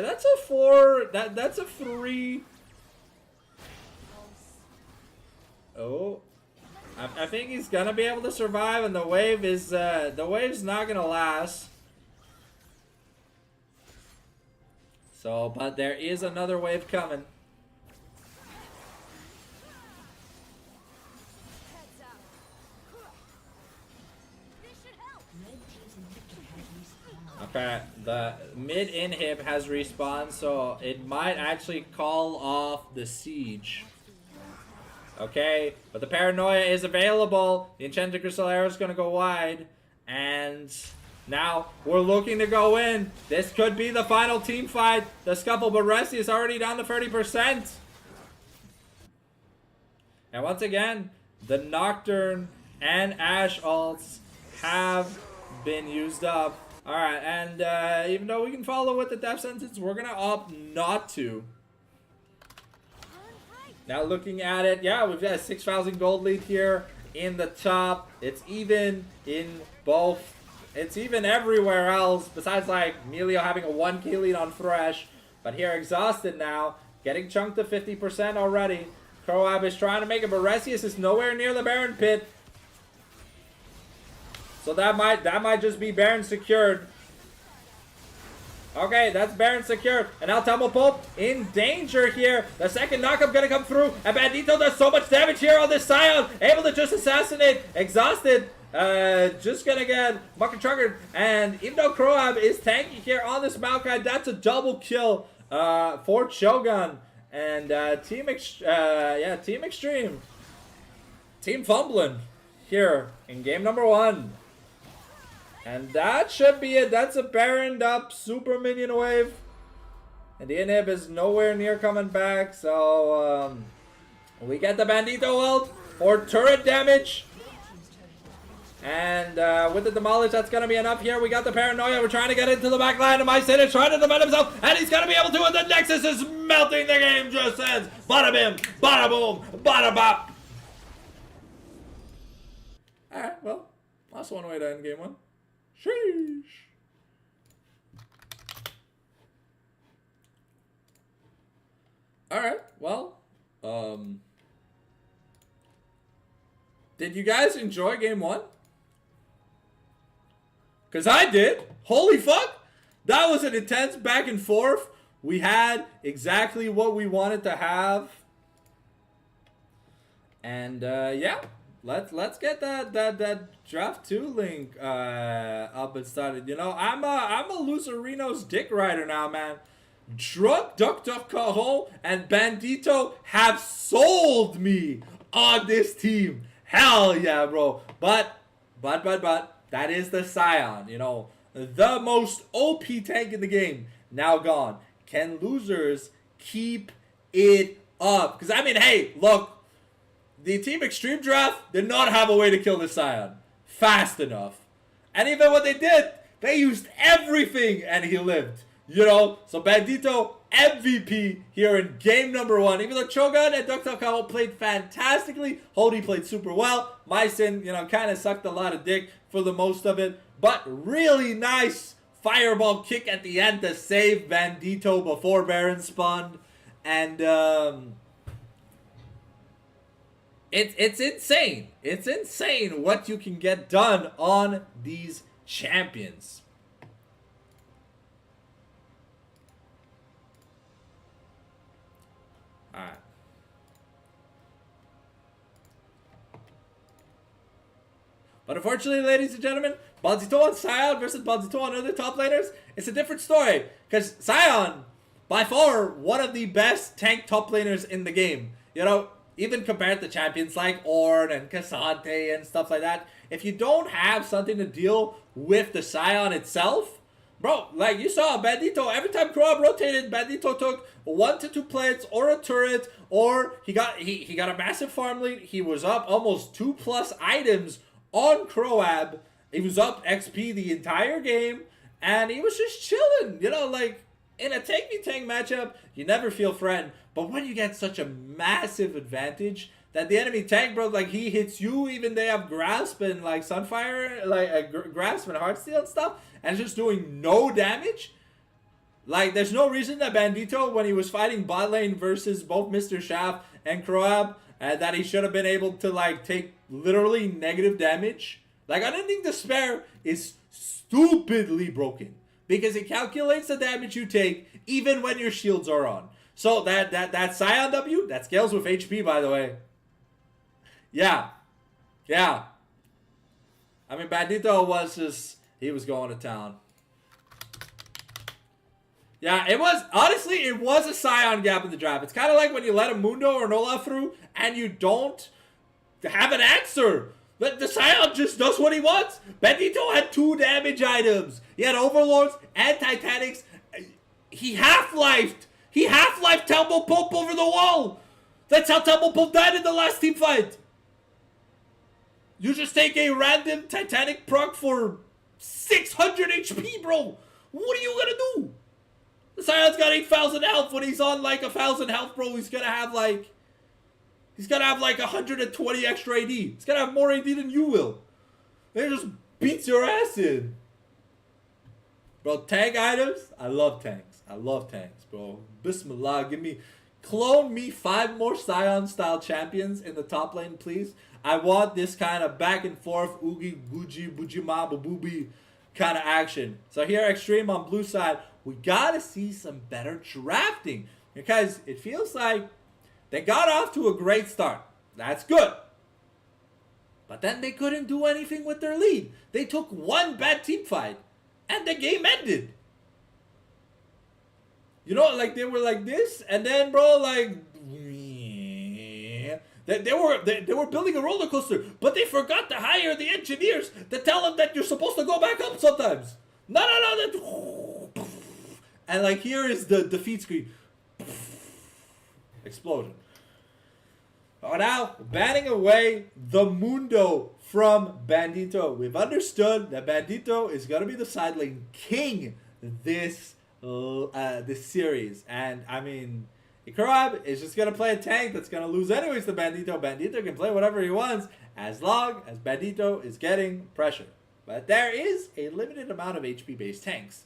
that's a 4. That's a 3. Oh, I think he's gonna be able to survive, and the wave's not gonna last. So, but there is another wave coming. Okay, the mid inhib has respawned, so it might actually call off the siege. Okay, but the paranoia is available. The enchanted crystal arrow is going to go wide, and now we're looking to go in. This could be the final team fight. The scuffle, but Resi is already down to 30%. And once again, the Nocturne and Ash ults have been used up. Alright, and even though we can follow with the death sentence, we're going to opt not to. Now looking at it, yeah, we've got a 6,000 gold lead here in the top. It's even in both. It's even everywhere else, besides like Melio having a 1k lead on Thresh. But here, Exhausted now, getting chunked to 50% already. Croab is trying to make it, but Resius is nowhere near the Baron pit. So that might just be Baron secured. Okay, that's Baron secured. And now Tumble Pope in danger here. The second knockup gonna come through. And Bandito does so much damage here on this Scion. Able to just assassinate. Exhausted. Just gonna get Mucker Triggered. And even though Croab is tanky here on this Maokai, that's a double kill for Shogun. And Team Xtreme. Team fumbling here in game number 1. And that should be it. That's a Baroned up super minion wave. And the inhib is nowhere near coming back. So we get the Bandito ult for turret damage. And with the Demolish, that's going to be enough here. We got the Paranoia. We're trying to get into the back line. And Mycin is trying to defend himself. And he's going to be able to. And the Nexus is melting. The game just ends. Bada bim, bada boom, bada bop. Alright, well, that's one way to end game 1. Sheesh. Alright, well, did you guys enjoy game 1? Because I did. Holy fuck. That was an intense back and forth. We had exactly what we wanted to have. And, yeah. Let's get that draft 2 link up and started. You know, I'm a Loserinos dick rider now, man. Drunk Duck Duck Cajon and Bandito have sold me on this team. Hell yeah, bro. But that is the Scion. You know, the most OP tank in the game now gone. Can losers keep it up? Because I mean, hey, look. The Team Xtreme draft did not have a way to kill the Scion fast enough. And even when they did, they used everything and he lived. You know, so Bandito MVP here in game number 1. Even though Chogun and Duck played fantastically, Hody played super well. Mycin, you know, kind of sucked a lot of dick for the most of it. But really nice fireball kick at the end to save Bandito before Baron spawned. And, It's insane. It's insane what you can get done on these champions. Alright. But unfortunately, ladies and gentlemen, Bandito on Scion versus Bandito on other top laners, it's a different story. Because Scion, by far, one of the best tank top laners in the game. You know, even compared to champions like Ornn and Cassante and stuff like that, if you don't have something to deal with the Scion itself, bro, like you saw Bandito, every time Croab rotated, Bandito took 1 to 2 plates or a turret, or he got a massive farm lead. He was up almost 2+ items on Croab. He was up XP the entire game, and he was just chilling, you know, like in a tank-me-tank matchup, you never feel threatened. But when you get such a massive advantage that the enemy tank, bro, like he hits you, even they have Grasp and like Sunfire, like Grasp and Heartsteel and stuff, and just doing no damage. Like there's no reason that Bandito, when he was fighting bot lane versus both Mr. Shaft and Croab, that he should have been able to like take literally negative damage. Like, Unending Despair is stupidly broken because it calculates the damage you take even when your shields are on. So that Scion W, that scales with HP, by the way. Yeah. Yeah. I mean, Bandito was just, he was going to town. Yeah, it was, honestly, it was a Scion gap in the draft. It's kind of like when you let a Mundo or Nola through and you don't have an answer. The Scion just does what he wants. Bandito had 2 damage items. He had Overlords and Titanics. He half-lifed. He half-lifed Temple Pope over the wall. That's how Temple Pope died in the last team fight. You just take a random Titanic proc for 600 HP, bro. What are you gonna do? The Scion's got 8,000 health. When he's on like 1,000 health, bro, he's gonna have like 120 extra AD. He's gonna have more AD than you will. And he just beats your ass in. Bro, tank items? I love tanks. I love tanks, bro. Bismillah, clone me 5 more Scion style champions in the top lane, please. I want this kind of back and forth, Oogie, Gucci, Bujima, Babubi kind of action. So here, Xtreme on blue side, we gotta see some better drafting because it feels like they got off to a great start. That's good. But then they couldn't do anything with their lead. They took 1 bad team fight and the game ended. You know, like they were like this, and then, bro, like they were building a roller coaster, but they forgot to hire the engineers to tell them that you're supposed to go back up sometimes. No. And like here is the defeat screen. Explosion. Oh, now banning away the Mundo from Bandito. We've understood that Bandito is gonna be the side lane king this series, and I mean, Icarab is just gonna play a tank that's gonna lose anyways to Bandito. Bandito can play whatever he wants as long as Bandito is getting pressure. But there is a limited amount of HP based tanks.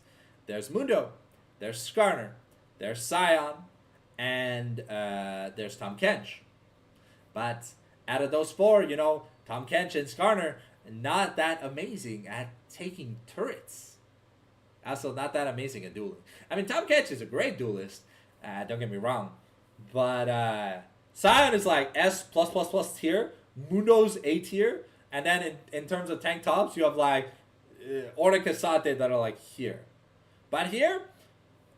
There's Mundo, there's Skarner, there's Scion, and there's Tahm Kench. But out of those 4, you know, Tahm Kench and Skarner, not that amazing at taking turrets. Also, not that amazing at dueling. I mean, Tahm Kench is a great duelist. Don't get me wrong. But Scion is like S+++ tier. Mundo's A tier. And then in terms of tank tops, you have like Orca Sate that are like here. But here,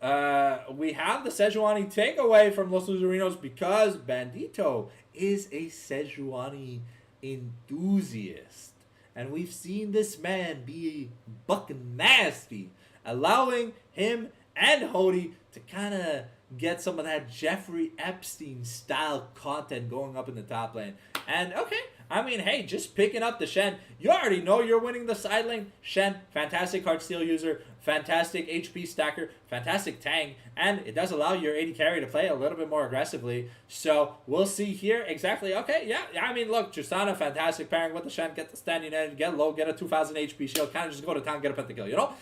we have the Sejuani takeaway from Los Loserinos because Bandito is a Sejuani enthusiast. And we've seen this man be buck nasty, allowing him and Hody to kind of get some of that Jeffrey Epstein style content going up in the top lane. And okay, I mean, hey, just picking up the Shen. You already know you're winning the side lane. Shen, fantastic heart steal user, fantastic HP stacker, fantastic tank, and it does allow your AD carry to play a little bit more aggressively. So we'll see here exactly. Okay, yeah. I mean, look, Tristana, fantastic pairing with the Shen. Get the standing edge, get low, get a 2,000 HP shield, kind of just go to town, get a pentakill, you know?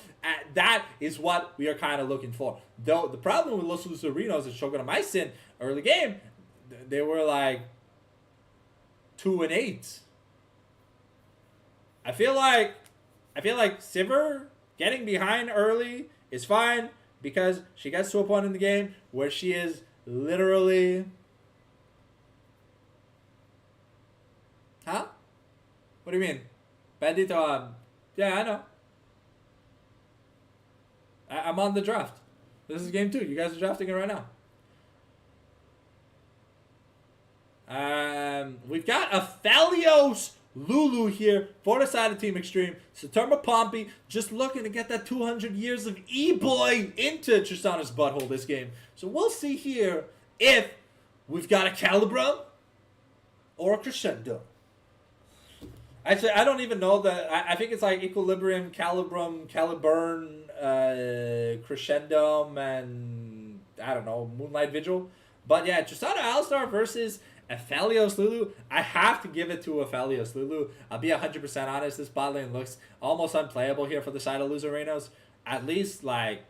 That is what we are kind of looking for. Though the problem with Los Loserinos and Shogun Maisin early game, they were like 2-8. I feel like Sivir getting behind early is fine because she gets to a point in the game where she is literally... Huh? What do you mean? Bandito, yeah, I know. I'm on the draft. This is game 2. You guys are drafting it right now. We've got Aphelios Lulu here for the side of Team Xtreme. Saturma Pompey just looking to get that 200 years of E-Boy into Tristana's butthole this game. So we'll see here if we've got a Calibrum or a Crescendo. Actually, I don't even know that. I think it's like Equilibrium, Calibrum, Caliburn, Crescendum, and I don't know, Moonlight Vigil. But yeah, Tristana Alistar versus Aphelios Lulu. I have to give it to Aphelios Lulu. I'll be 100% honest. This bot lane looks almost unplayable here for the side of Loserinos. At least like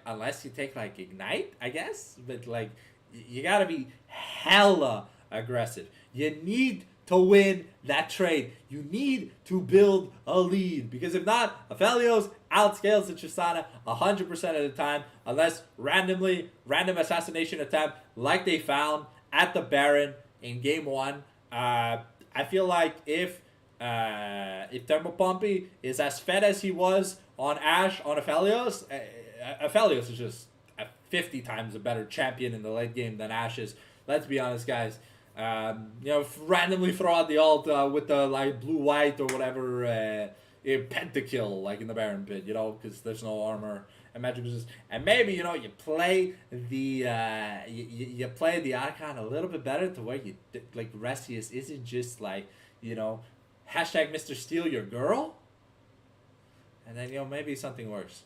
unless you take like Ignite, I guess. But like you gotta be hella aggressive. You need to win that trade. You need to build a lead. Because if not, Aphelios outscales the Tristana 100% of the time. Unless random assassination attempt like they found at the Baron in game 1. I feel like if Thermal Pumpy is as fed as he was on Ashe on Aphelios, Aphelios is just 50 times a better champion in the late game than Ashe is. Let's be honest, guys. Randomly throw out the ult with the like blue-white or whatever pentakill like in the Baron pit, because there's no armor and magic resist. And maybe you play the you play the icon a little bit better to where you like Restius isn't just like hashtag Mr. Steal your girl, and then maybe something worse.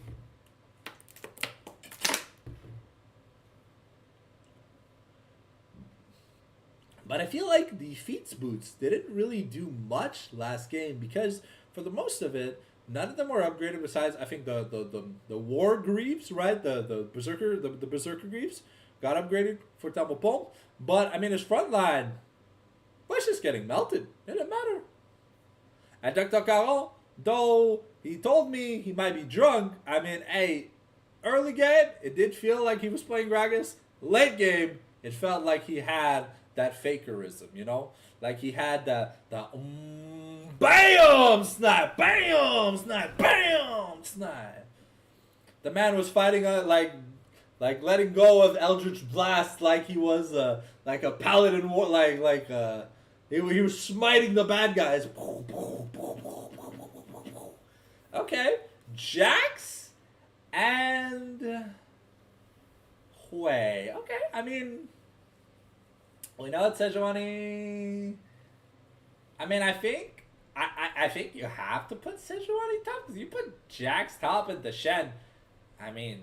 But I feel like the Feats boots didn't really do much last game because for the most of it, none of them were upgraded besides I think the War Greaves, right? The Berserker Greaves got upgraded for Temple Pome. But I mean his front line was just getting melted. It didn't matter. And Dr. Caron, though he told me he might be drunk, I mean, hey, early game, it did feel like he was playing Gragas. Late game, it felt like he had that fakerism, like he had the bam snap, bam snap, bam snap. The man was fighting like letting go of Eldritch Blast like he was like a paladin war, he was smiting the bad guys. Okay, Jax and Hui. Okay, I mean. We know it's Sejuani. I mean, I think you have to put Sejuani top because you put Jax top and the Shen. I mean,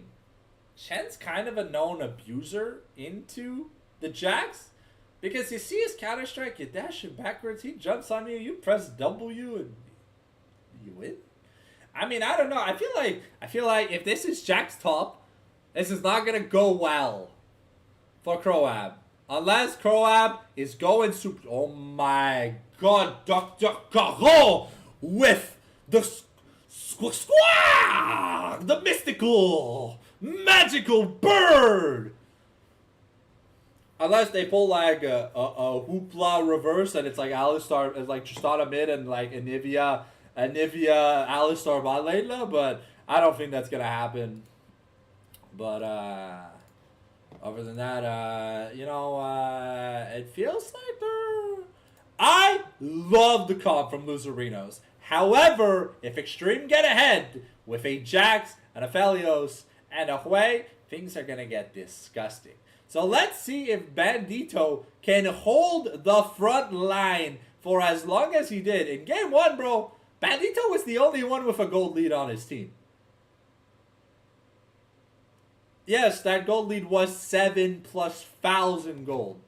Shen's kind of a known abuser into the Jax because you see his counter strike, you dash him backwards, he jumps on you, you press W and you win. I mean, I don't know. I feel like if this is Jax top, this is not gonna go well for Croab. Unless Croab is going super... Oh my god, Dr. Caron with the squawk! The mystical, magical bird! Unless they pull like a hoopla reverse and it's like Alistar, it's like Tristana mid and like Anivia Alistar bot laner, but I don't think that's gonna happen. But other than that, it feels like they're... I love the comp from Loserinos. However, if Xtreme get ahead with a Jax, an Aphelios, and a Hui, things are going to get disgusting. So let's see if Bandito can hold the front line for as long as he did. In game 1, bro, Bandito was the only one with a gold lead on his team. Yes, that gold lead was 7,000+ gold.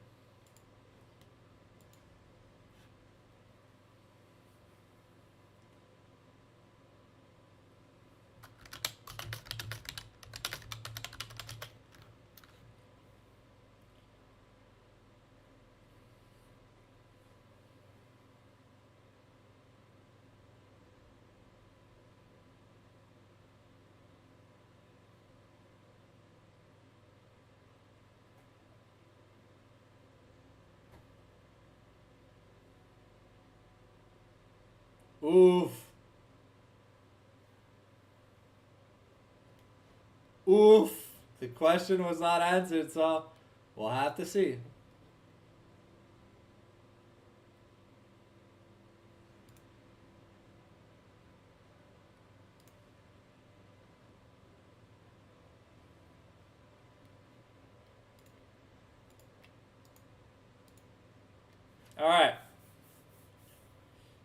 Oof. Oof. The question was not answered, so we'll have to see. All right.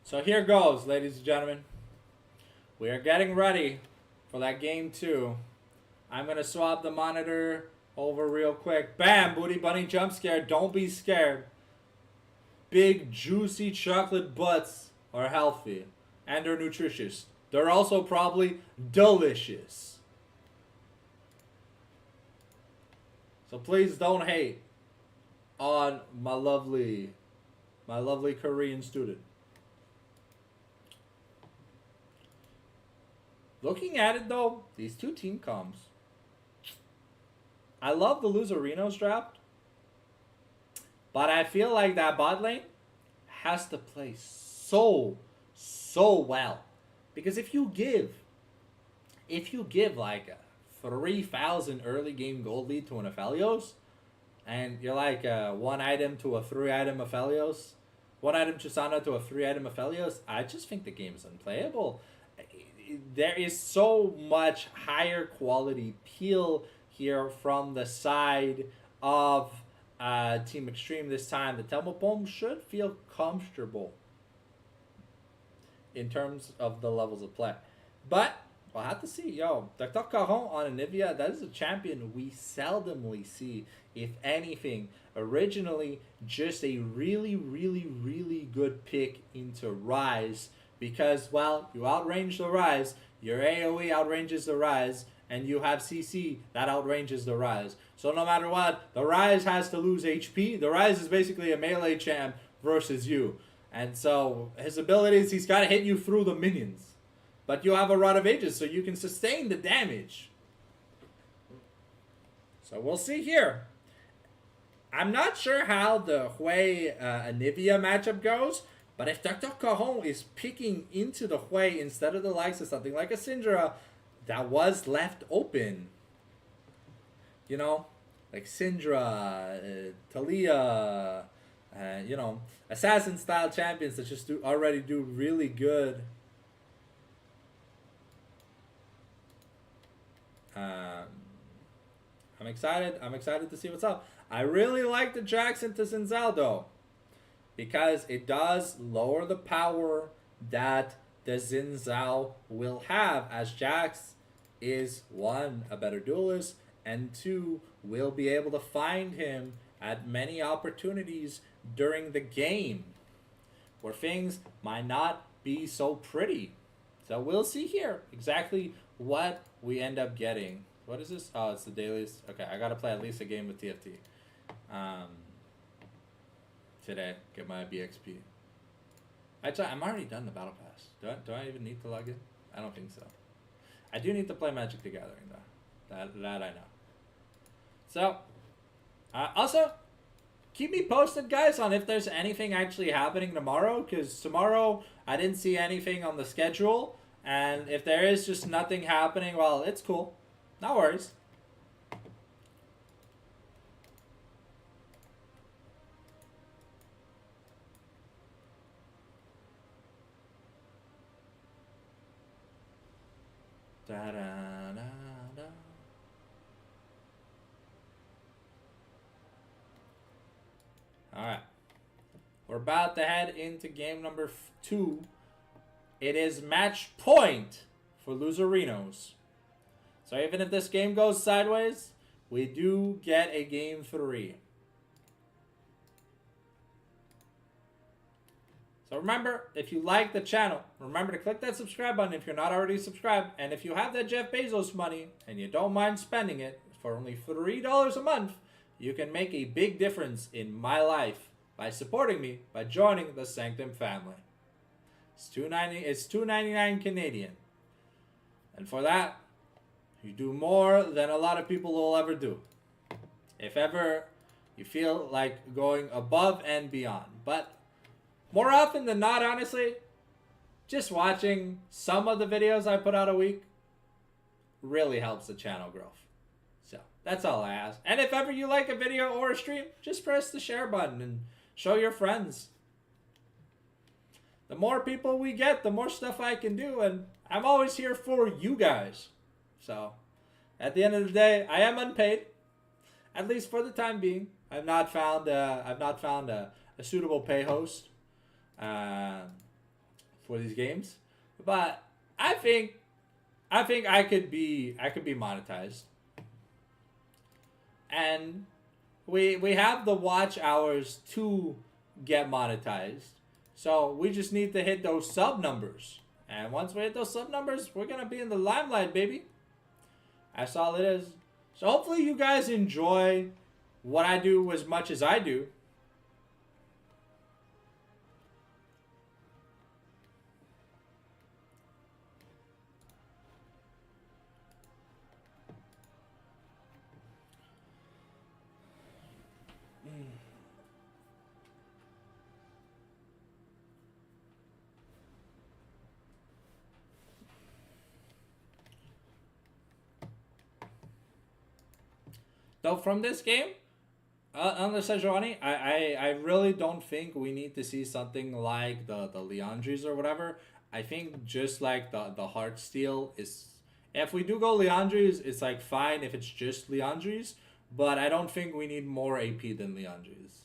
So here goes, ladies and gentlemen. We are getting ready for that game 2. I'm going to swap the monitor over real quick. Bam! Booty Bunny jump scare. Don't be scared. Big, juicy chocolate butts are healthy. And they're nutritious. They're also probably delicious. So please don't hate on my lovely my lovely Korean student. Looking at it though, these two team comps. I love the Loserinos draft, but I feel like that bot lane has to play so well. Because if you give like a 3,000 early game gold lead to an Aphelios, and you're like a 1 item to a 3 item Aphelios, 1 item Chisana to a 3 item Aphelios, I just think the game is unplayable. There is so much higher quality peel here from the side of Team Xtreme this time. The Telmopom should feel comfortable in terms of the levels of play. But we'll have to see. Yo, Dr. Caron on Anivia, that is a champion we seldomly see. If anything, originally just a really good pick into Rise. Because, well, you outrange the Rise, your AoE outranges the Rise, and you have CC that outranges the Rise. So no matter what, the Rise has to lose HP. The Rise is basically a melee champ versus you. And so his abilities, he's got to hit you through the minions. But you have a Rod of Ages, so you can sustain the damage. So we'll see here. I'm not sure how the Hui Anivia matchup goes, but if Dr. Caron is picking into the Hui instead of the likes of something like a Syndra that was left open, you know, like Syndra, Talia, you know, assassin-style champions that just already do really good. I'm excited. I'm excited to see what's up. I really like the Jax into Zinzal though, because it does lower the power that the Zinzal will have, as Jax is 1, a better duelist, and 2, will be able to find him at many opportunities during the game where things might not be so pretty. So we'll see here exactly what we end up getting. What is this? Oh, it's the dailies. Okay, I gotta play at least a game with TFT today. Get my BXP. I'm already done the battle pass. Do I even need to log in? I don't think so. I do need to play Magic the Gathering though. That I know. So, also, keep me posted, guys, on if there's anything actually happening tomorrow. Because tomorrow I didn't see anything on the schedule, and if there is just nothing happening, well, it's cool. No worries. Da-da-da-da. Alright. We're about to head into game number 2. It is match point for Loserinos. So even if this game goes sideways, we do get a game 3. So remember, if you like the channel, remember to click that subscribe button if you're not already subscribed. And if you have that Jeff Bezos money and you don't mind spending it for only $3 a month, you can make a big difference in my life by supporting me by joining the Sanctum family. It's $2.99 Canadian. And for that, you do more than a lot of people will ever do. If ever you feel like going above and beyond. But more often than not, honestly, just watching some of the videos I put out a week really helps the channel growth. So that's all I ask. And if ever you like a video or a stream, just press the share button and show your friends. The more people we get, the more stuff I can do, and I'm always here for you guys. So, at the end of the day, I am unpaid, at least for the time being. I've not found a suitable pay host for these games, but I think I could be monetized, and we have the watch hours to get monetized. So we just need to hit those sub numbers. And once we hit those sub numbers, we're going to be in the limelight, baby. That's all it is. So hopefully you guys enjoy what I do as much as I do. Though from this game, under Sejuani, I really don't think we need to see something like the Leandries or whatever. I think just like the Heartsteel is, if we do go Leandries, it's like fine if it's just Leandries, but I don't think we need more AP than Leandries.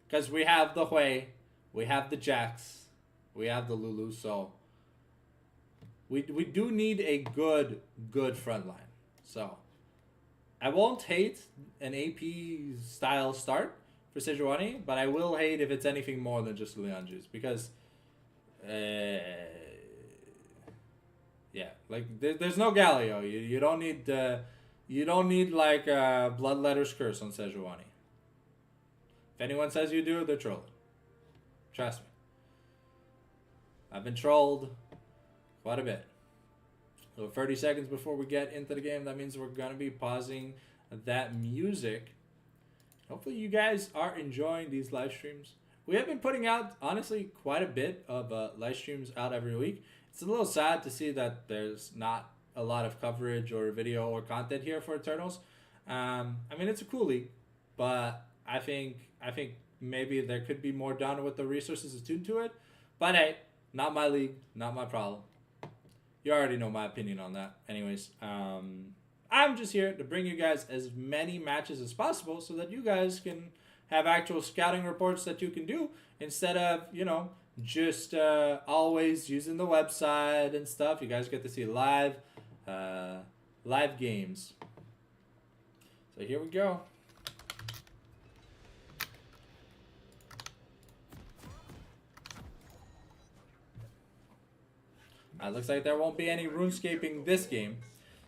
Because we have the Hui, we have the Jax, we have the Lulu, so we do need a good front line. So I won't hate an AP style start for Sejuani, but I will hate if it's anything more than just Leandris because, yeah, like there's no Galio. You don't need like Bloodletter's Curse on Sejuani. If anyone says you do, they're trolling. Trust me. I've been trolled quite a bit. So 30 seconds before we get into the game, that means we're going to be pausing that music. Hopefully you guys are enjoying these live streams. We have been putting out, honestly, quite a bit of live streams out every week. It's a little sad to see that there's not a lot of coverage or video or content here for Eternals. I mean, it's a cool league, but I think maybe there could be more done with the resources attuned to it. But hey, not my league, not my problem. You already know my opinion on that. Anyways, I'm just here to bring you guys as many matches as possible so that you guys can have actual scouting reports that you can do instead of, you know, just always using the website and stuff. You guys get to see live games. So here we go. Looks like there won't be any runescaping this game.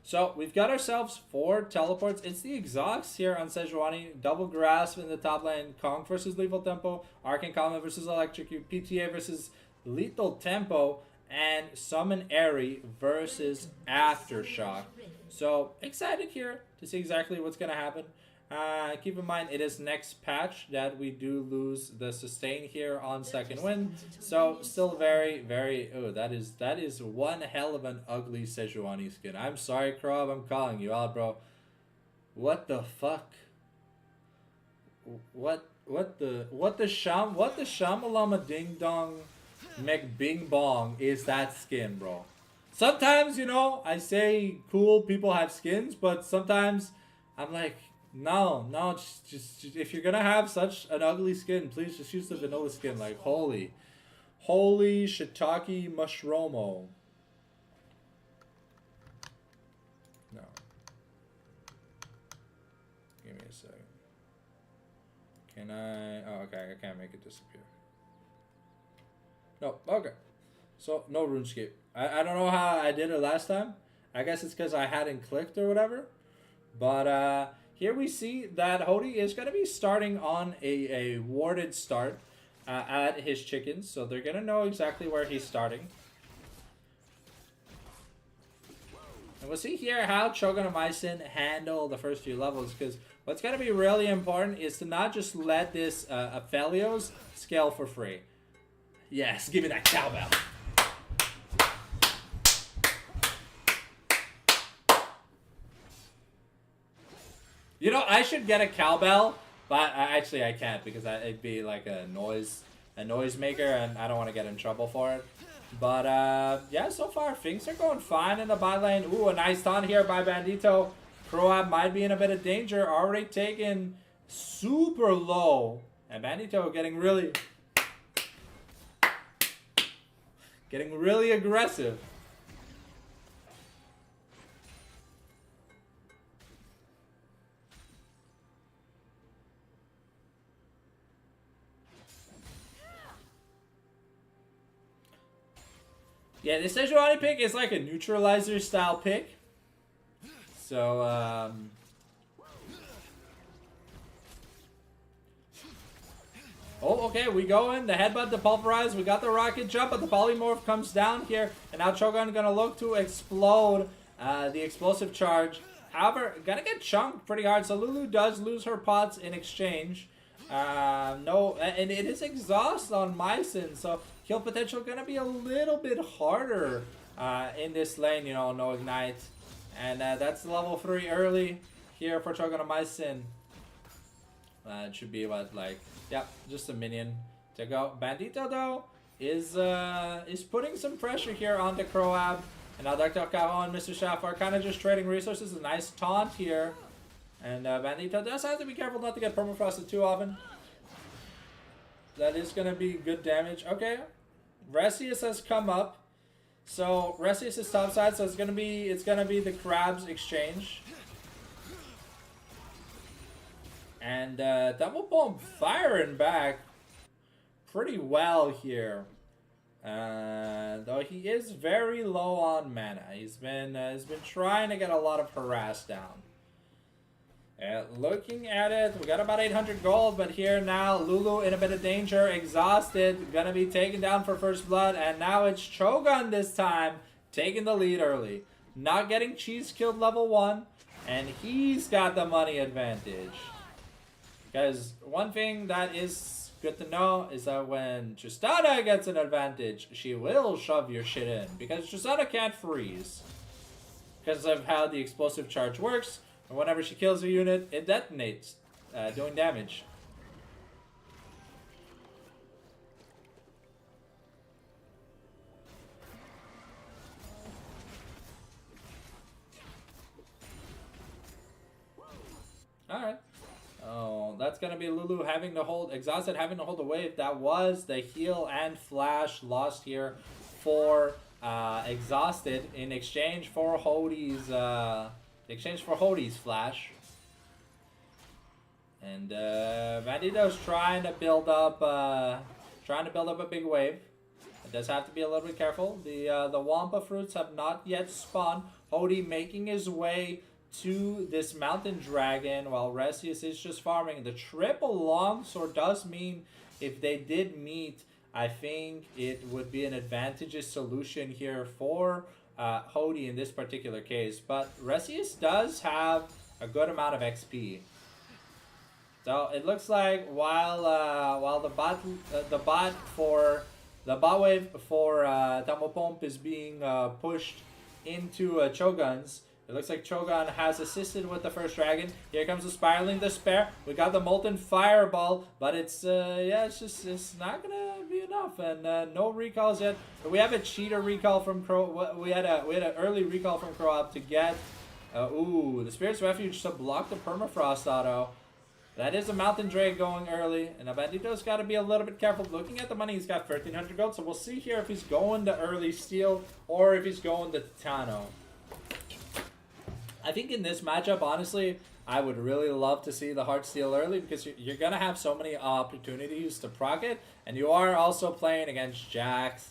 So we've got ourselves 4 teleports. It's the Exhaust here on Sejuani. Double Grasp in the top lane. Kong versus Lethal Tempo. Arcane Comet versus Electrocute. PTA versus Lethal Tempo. And Summon Airy versus Aftershock. So excited here to see exactly what's going to happen. Keep in mind, it is next patch that we do lose the sustain here on second win. So still very, very... Oh, that is one hell of an ugly Sejuani skin. I'm sorry, Krob, I'm calling you out, bro. What the fuck? What the Shamalama Ding Dong McBing Bong is that skin, bro? Sometimes, you know, I say cool people have skins, but sometimes I'm like... No, just if you're gonna have such an ugly skin, please just use the vanilla skin. Like, holy shiitake mushromo. No. Give me a second. Can I... Oh, okay, I can't make it disappear. No, okay. So, no RuneScape. I don't know how I did it last time. I guess it's because I hadn't clicked or whatever. But, here we see that Hody is going to be starting on a warded start at his chickens. So they're going to know exactly where he's starting. And we'll see here how Cho'Gath and Mycin handle the first few levels. Because what's going to be really important is to not just let this Aphelios scale for free. Yes, give me that cowbell. You know, I should get a cowbell, but actually I can't because it'd be like a noise maker, and I don't want to get in trouble for it. But yeah, so far things are going fine in the bot lane. Ooh, a nice taunt here by Bandito. Croab might be in a bit of danger. Already taken super low, and Bandito getting really aggressive. Yeah, this Sejuani pick is like a neutralizer style pick. So, oh, okay, we go in. The headbutt, the pulverize. We got the rocket jump, but the polymorph comes down here. And now Cho'Gath gonna look to explode the explosive charge. However, gonna get chunked pretty hard. So Lulu does lose her pots in exchange. No, and it is exhaust on Mycin. So kill potential gonna be a little bit harder in this lane. You know, no ignite. And that's level 3 early here for Chogonomycin. It should be what, like, yeah, just a minion to go. Bandito though is putting some pressure here on the Croab. And now Dr. Caro and Mr. Shaft are kind of just trading resources. A nice taunt here. And Bandito does have to be careful not to get permafrosted too often. That is going to be good damage. Okay. Resius has come up. So Resius is topside, so it's gonna be the Crabs exchange. And Double Bomb firing back pretty well here. Though he is very low on mana. He's been trying to get a lot of harass down. Looking at it, we got about 800 gold, but here now Lulu in a bit of danger, exhausted, gonna be taken down for first blood, and now it's Cho'Gun this time, taking the lead early. Not getting cheese killed level 1, and he's got the money advantage. Because one thing that is good to know is that when Tristana gets an advantage, she will shove your shit in, because Tristana can't freeze. Because of how the explosive charge works. Whenever she kills a unit, it detonates, doing damage. Alright. Oh, that's gonna be Lulu having to hold, Exhausted having to hold the wave. That was the heal and flash lost here for Exhausted in exchange for Hody's flash. And Bandito's trying to build up a big wave. It does have to be a little bit careful. The Wampa fruits have not yet spawned. Hody making his way to this mountain dragon while Resius is just farming. The triple longsword does mean if they did meet, I think it would be an advantageous solution here for Hody in this particular case, but Resius does have a good amount of XP. So it looks like while the bot wave for Tamopomp is being pushed into Cho'Guns, it looks like Cho'Gun has assisted with the first dragon. Here comes the Spiraling Despair. We got the Molten Fireball, but it's it's not gonna be enough, and no recalls yet. But we have a cheater recall from Crow. We had an early recall from Croab to get the Spirit's Refuge to block the permafrost auto. That is a Mountain Drake going early, and Bandito's got to be a little bit careful. Looking at the money, he's got 1,300 gold, so we'll see here if he's going to early Steel or if he's going to Titano. I think in this matchup, honestly, I would really love to see the Heart Steel early because you're going to have so many opportunities to proc it. And you are also playing against Jax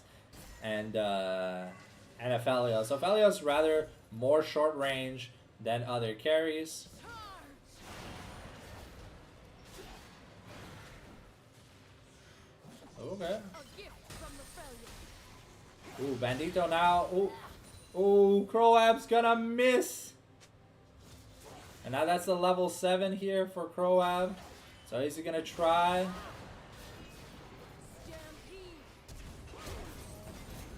and Aphelios. So Aphelios rather more short range than other carries. Okay. Ooh, Bandito now. Ooh, Croab's gonna miss. And now that's the level 7 here for Croab. So is he gonna try?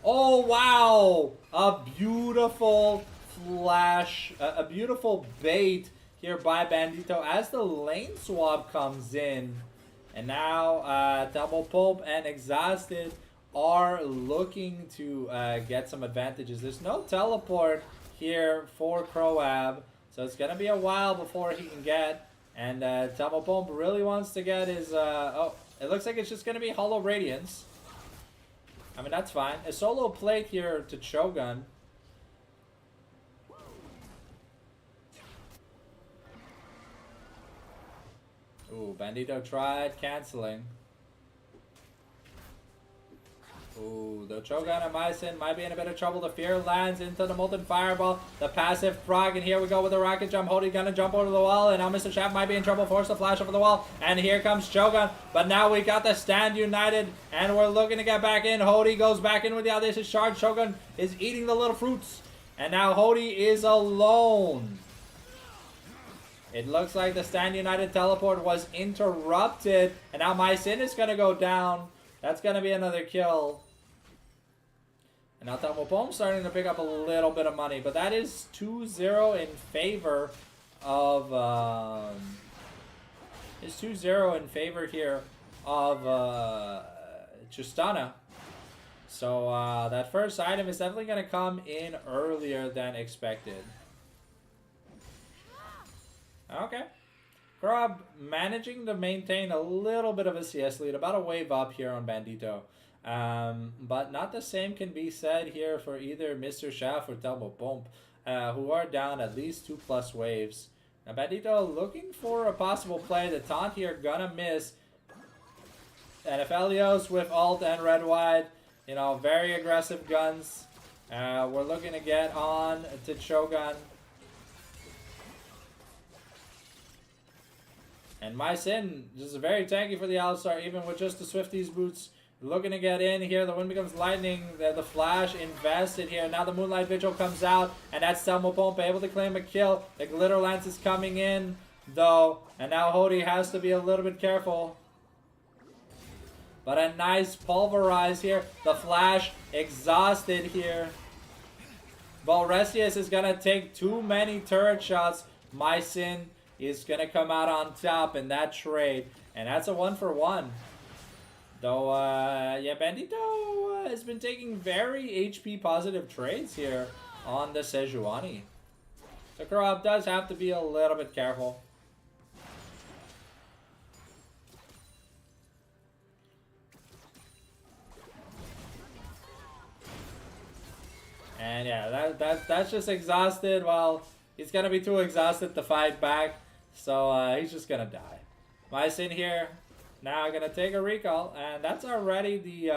Oh, wow! A beautiful flash, a beautiful bait here by Bandito as the lane swap comes in. And now Double Pulp and Exhausted are looking to get some advantages. There's no teleport here for Croab, so it's going to be a while before he can get. And Double Pulp really wants to get his... oh, it looks like it's just going to be Hollow Radiance. I mean, that's fine. A solo plate here to Shogun. Ooh, Bandito tried canceling. Ooh, the Cho'Ganomycin might be in a bit of trouble. The Fear lands into the Molten Fireball. The passive frog, and here we go with the Rocket Jump. Hody gonna jump over the wall, and now Mr. Shaft might be in trouble. Force the flash over the wall, and here comes Cho'Gan. But now we got the Stand United, and we're looking to get back in. Hody goes back in with the Audacious Charge. Cho'Gan is eating the little fruits, and now Hody is alone. It looks like the Stand United teleport was interrupted, and now Mycin is gonna go down. That's going to be another kill. And now Telmo starting to pick up a little bit of money, but that is 2-0 in favor of it's 2-0 in favor here of Tristana. So that first item is definitely going to come in earlier than expected. Okay. Grob managing to maintain a little bit of a CS lead, about a wave up here on Bandito. But not the same can be said here for either Mr. Shaft or Telmo Pomp, who are down at least 2+ waves. Now Bandito looking for a possible play. The taunt here gonna miss. And Aphelios with ult and red wide, you know, very aggressive guns. We're looking to get on to Shogun. And My Sin just very tanky for the Alistar, even with just the Swifties boots. Looking to get in here. The wind becomes lightning. The flash invested here. Now the Moonlight Vigil comes out. And that's Telmo Pomp able to claim a kill. The Glitter Lance is coming in, though. And now Hody has to be a little bit careful. But a nice pulverize here. The flash exhausted here. Valresius is going to take too many turret shots. My Sin is going to come out on top in that trade. And that's a 1-for-1. Though, yeah, Bandito has been taking very HP positive trades here on the Sejuani. So Kroab does have to be a little bit careful. And yeah, that's just exhausted. Well, he's going to be too exhausted to fight back. So he's just going to die. My Sin here. Now gonna take a recall, and that's already the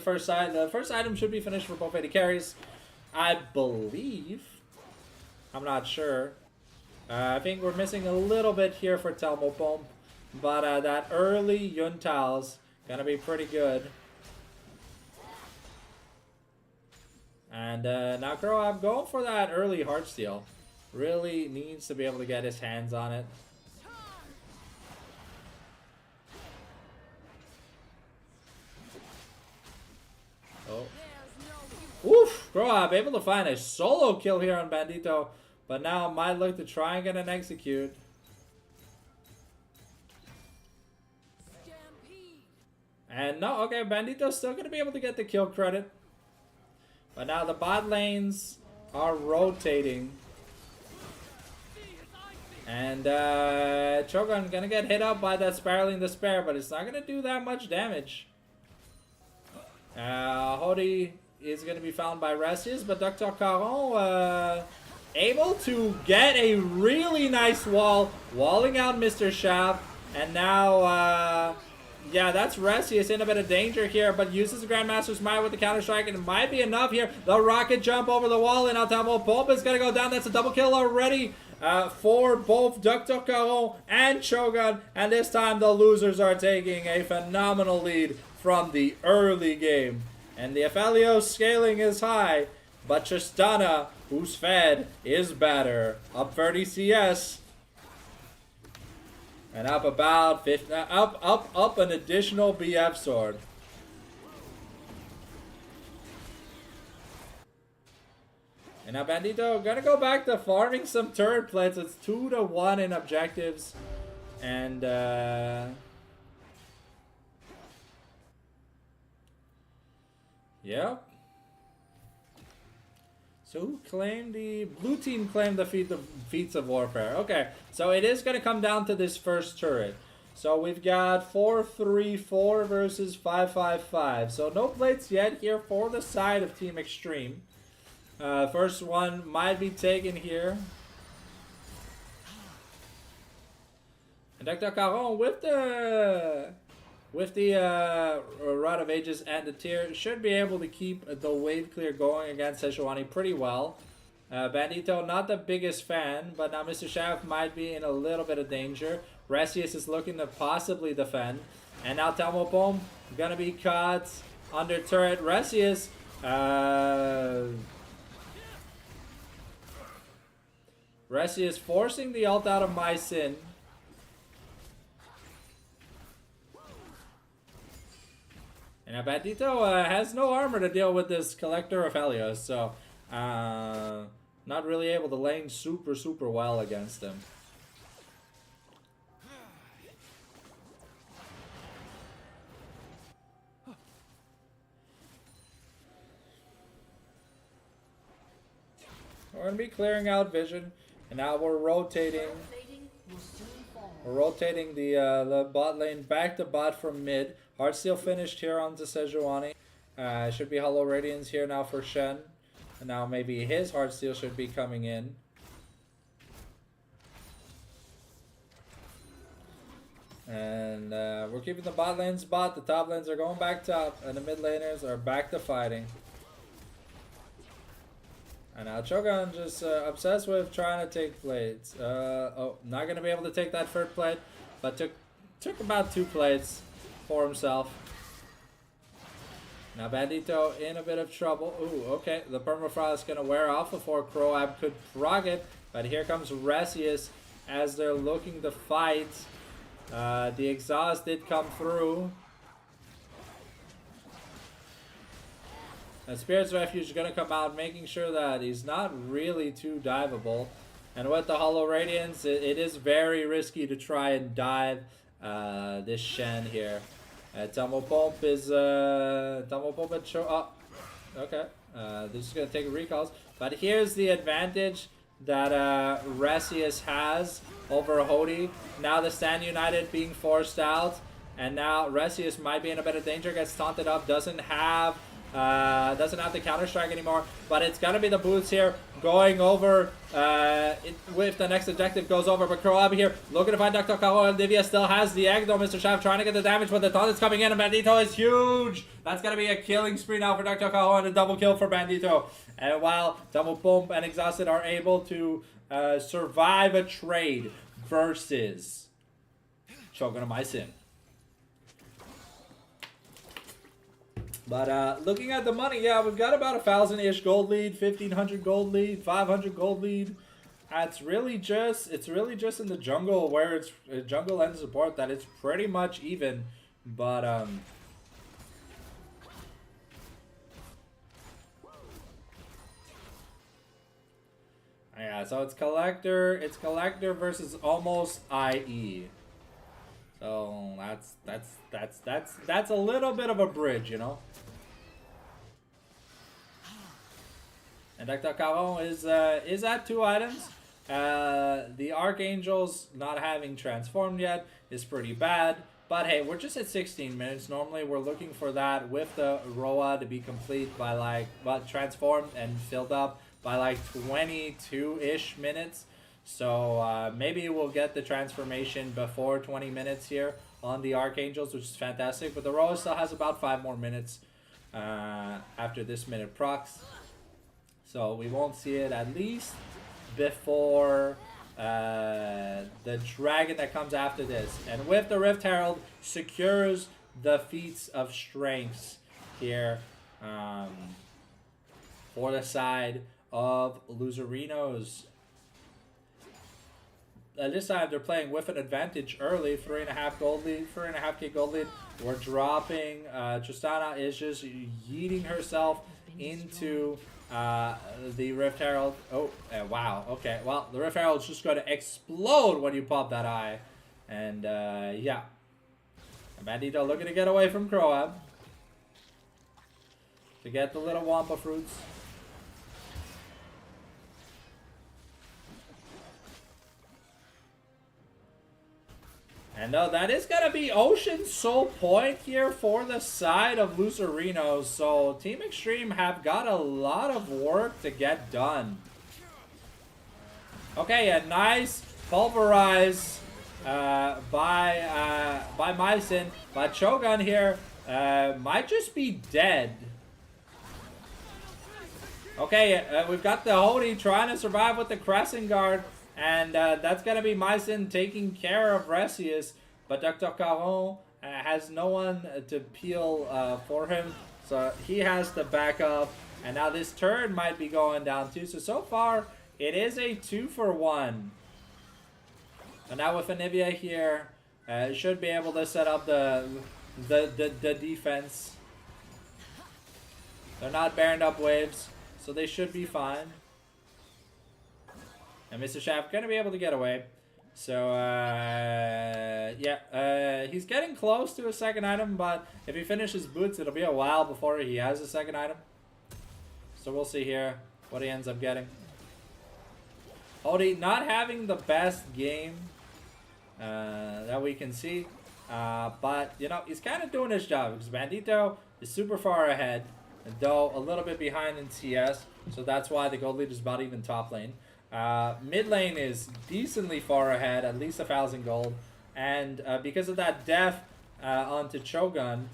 first item. The first item should be finished for both AD carries, I believe. I'm not sure. I think we're missing a little bit here for Telmo Pomp, but that early Yuntal's gonna be pretty good. And now Kroab going for that early Heartsteel. Really needs to be able to get his hands on it. Oh. Oof! Kroab able to find a solo kill here on Bandito, but now might look to try and get an execute. And no, okay, Bandito's still going to be able to get the kill credit. But now the bot lanes are rotating. And Chogun going to get hit up by that Spiraling Despair, but it's not going to do that much damage. Hody is going to be found by Resius, but Dr. Caron able to get a really nice wall, walling out Mr. Shaft. And now, yeah, that's Resius in a bit of danger here, but uses the Grandmaster's Might with the Counter-Strike, and it might be enough here. The rocket jump over the wall, and now Telmo Pomp is going to go down. That's a double kill already for both Dr. Caron and Shogun. And this time the losers are taking a phenomenal lead from the early game. And the Aphelios scaling is high, but Tristana, who's fed, is better. Up 30 CS. And up about 50, up an additional BF sword. And now Bandito gonna go back to farming some turret plates. It's 2-1 in objectives. And yep. So who claimed the blue team claimed the feats of warfare? Okay, so it is gonna come down to this first turret. So we've got 4-3-4 versus 5-5-5. So no plates yet here for the side of Team Xtreme. First one might be taken here. And Dr. Caron with the Rod of Ages and the tier should be able to keep the wave clear going against Sejuani pretty well. Bandito not the biggest fan, but now Mr. Shaft might be in a little bit of danger. Resius is looking to possibly defend. And now Telmo Pomp gonna be caught under turret. Resius Resius forcing the ult out of My Sin. And Bandito has no armor to deal with this Collector of Helios, so not really able to lane super well against him. We're going to be clearing out vision, and now we're rotating. We're rotating the bot lane back to bot from mid. Heartsteel finished here on Sejuani. Should be Hollow Radiance here now for Shen. And now maybe his Heartsteel should be coming in. And we're keeping the bot lanes bot. The top lanes are going back top, and the mid laners are back to fighting. And now Cho'Gawn just obsessed with trying to take plates. Oh, not going to be able to take that third plate, but took about 2 plates for himself. Now Bandito in a bit of trouble. Ooh, okay. The Permafrost is going to wear off before Croab could proc it. But here comes Resius as they're looking to fight. The exhaust did come through. And Spirit's Refuge is going to come out, making sure that he's not really too diveable. And with the Hollow Radiance, it is very risky to try and dive this Shen here. Tumble Pump is... Tumble Pump and show up. Okay. This is going to take recalls. But here's the advantage that Resius has over Hody. Now the Stand United being forced out. And now Resius might be in a bit of danger. Gets taunted up. Doesn't have the counter strike anymore, but it's gonna be the boots here going over with the next objective goes over. But Croab here looking to find Dr. Caro. Olivia still has the egg though. Mr. Shaft trying to get the damage, but the taunt is coming in, and Bandito is huge. That's gonna be a killing spree now for Dr. Caro and a double kill for Bandito. And while Double Pump and Exhausted are able to survive a trade versus Shogun of Mycin. But looking at the money, yeah, we've got about 1,000-ish gold lead, 1,500 gold lead, 500 gold lead. It's really just in the jungle where it's jungle and support that it's pretty much even. But yeah, so it's collector versus almost IE. So that's a little bit of a bridge, you know. And Dr. Caron is at 2 items. The Archangels not having transformed yet is pretty bad. But hey, we're just at 16 minutes. Normally we're looking for that with the Roa to be complete by like, transformed and filled up by like 22-ish minutes. So maybe we'll get the transformation before 20 minutes here on the Archangels, which is fantastic. But the Roa still has about 5 more minutes after this minute procs. So we won't see it at least before the dragon that comes after this. And with the Rift Herald, secures the feats of strengths here for the side of Loserinos. This time they're playing with an advantage early, 3.5 gold lead, 3.5k gold lead. We're dropping. Tristana is just yeeting herself into the Rift Herald. Oh, wow. Okay, well, the Rift Herald's just going to explode when you pop that eye. And, yeah. Bandito looking to get away from Croab to get the little Wampa fruits. And that is going to be Ocean Soul Point here for the side of Loserinos. So Team Xtreme have got a lot of work to get done. Okay, a nice pulverize by Mycin. But Shogun here might just be dead. Okay, we've got the Hody trying to survive with the Crescent Guard. And that's going to be Mycin taking care of Resius. But Dr. Caron has no one to peel for him. So he has to back up. And now this turn might be going down too. So far, it is a 2-for-1. And now with Anivia here, should be able to set up the defense They're not baroned up waves, so they should be fine. And Mr. Shaft gonna be able to get away. So, yeah, he's getting close to a second item, but if he finishes boots, it'll be a while before he has a second item. So we'll see here what he ends up getting. Hody not having the best game that we can see, but, you know, he's kind of doing his job because Bandito is super far ahead, though a little bit behind in CS, so that's why the gold lead is about even top lane. Mid lane is decently far ahead, at least 1,000 gold, and because of that death onto Cho'Gun,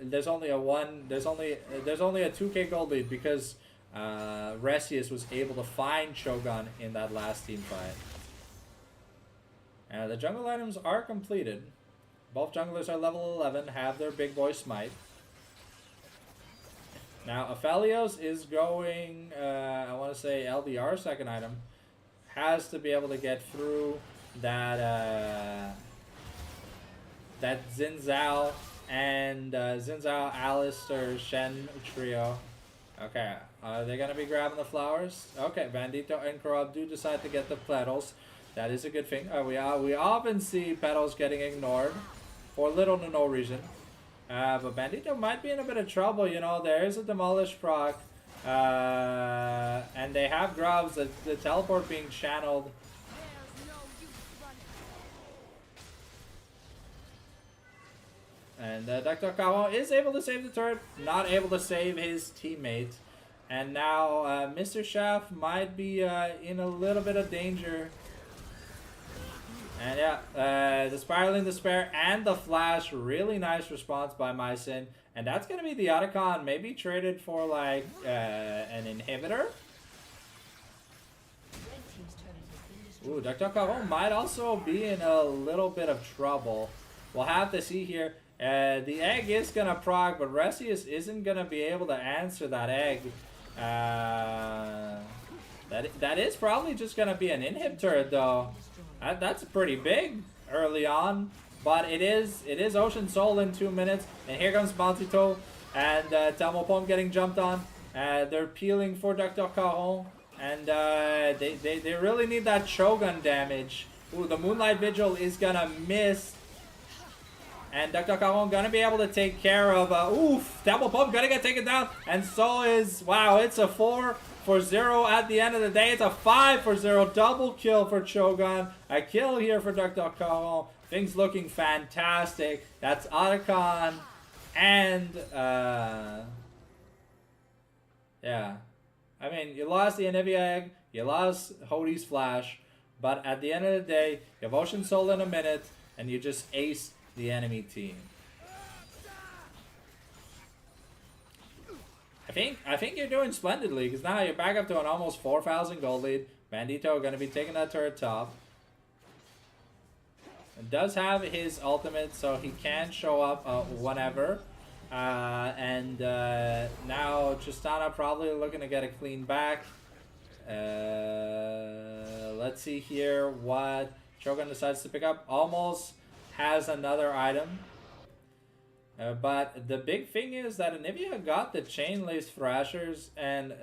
there's only a 2k gold lead because Resius was able to find Cho'Gun in that last team fight. The jungle items are completed. Both junglers are level 11, have their big boy smite. Now, Aphelios is going, I want to say LDR second item. Has to be able to get through that, that Xin Zhao and Xin Zhao, Alistair, Shen trio. Okay, are they going to be grabbing the flowers? Okay, Bandito and Corrupt do decide to get the petals. That is a good thing. We often see petals getting ignored for little to no reason. But Bandito might be in a bit of trouble, you know. There is a Demolish proc, and they have grubs, the teleport being channeled. And Dr. Kawo is able to save the turret, not able to save his teammate. And now Mr. Shaft might be in a little bit of danger. And yeah, the Spiraling Despair and the Flash, really nice response by Mycin. And that's going to be the Otacon, maybe traded for like an inhibitor. Ooh, Dr. Caron might also be in a little bit of trouble. We'll have to see here. The egg is going to proc, but Resius isn't going to be able to answer that egg. That is probably just going to be an inhib turret though. That's pretty big early on, but it is Ocean Soul in 2 minutes, and here comes Bouncy Toe and Talmopom getting jumped on. They're peeling for Dr. Caron, and they really need that Shogun damage. Ooh, the Moonlight Vigil is gonna miss, and Dr. Caron gonna be able to take care of. Oof, Talmopom gonna get taken down, and so is, wow, it's a 4-0 at the end of the day. It's a 5-0 double kill for Shogun. A kill here for Dr. Caron. Things looking fantastic. That's Otacon and yeah. I mean, you lost the Anivia egg, you lost Hody's flash, but at the end of the day, you have Ocean Soul in a minute, and you just aced the enemy team. I think you're doing splendidly, because now you're back up to an almost 4,000 gold lead. Bandito going to be taking that turret top. It does have his ultimate, so he can show up whenever. And now Tristana probably looking to get a clean back. Let's see here what Shogun decides to pick up. Almost has another item. But the big thing is that Anivia got the Chain Lace Thrashers, and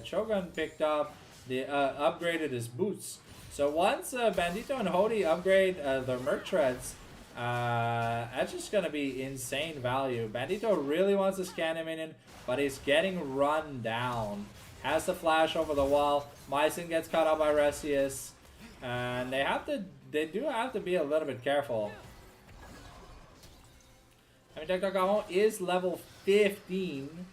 Shogun picked up the upgraded his boots. So once Bandito and Hody upgrade their Merc Treads, that's just gonna be insane value. Bandito really wants to scan him in, but he's getting run down. Has the flash over the wall. Mycin gets caught up by Resius, and they do have to be a little bit careful. I mean, Dr. Caron is level 15.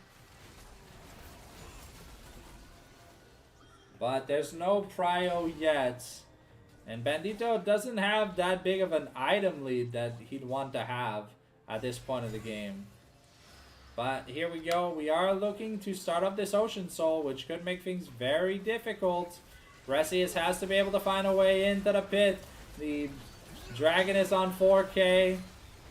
But there's no prio yet. And Bandito doesn't have that big of an item lead that he'd want to have at this point of the game. But here we go. We are looking to start up this Ocean Soul, which could make things very difficult. Resius has to be able to find a way into the pit. The dragon is on 4k.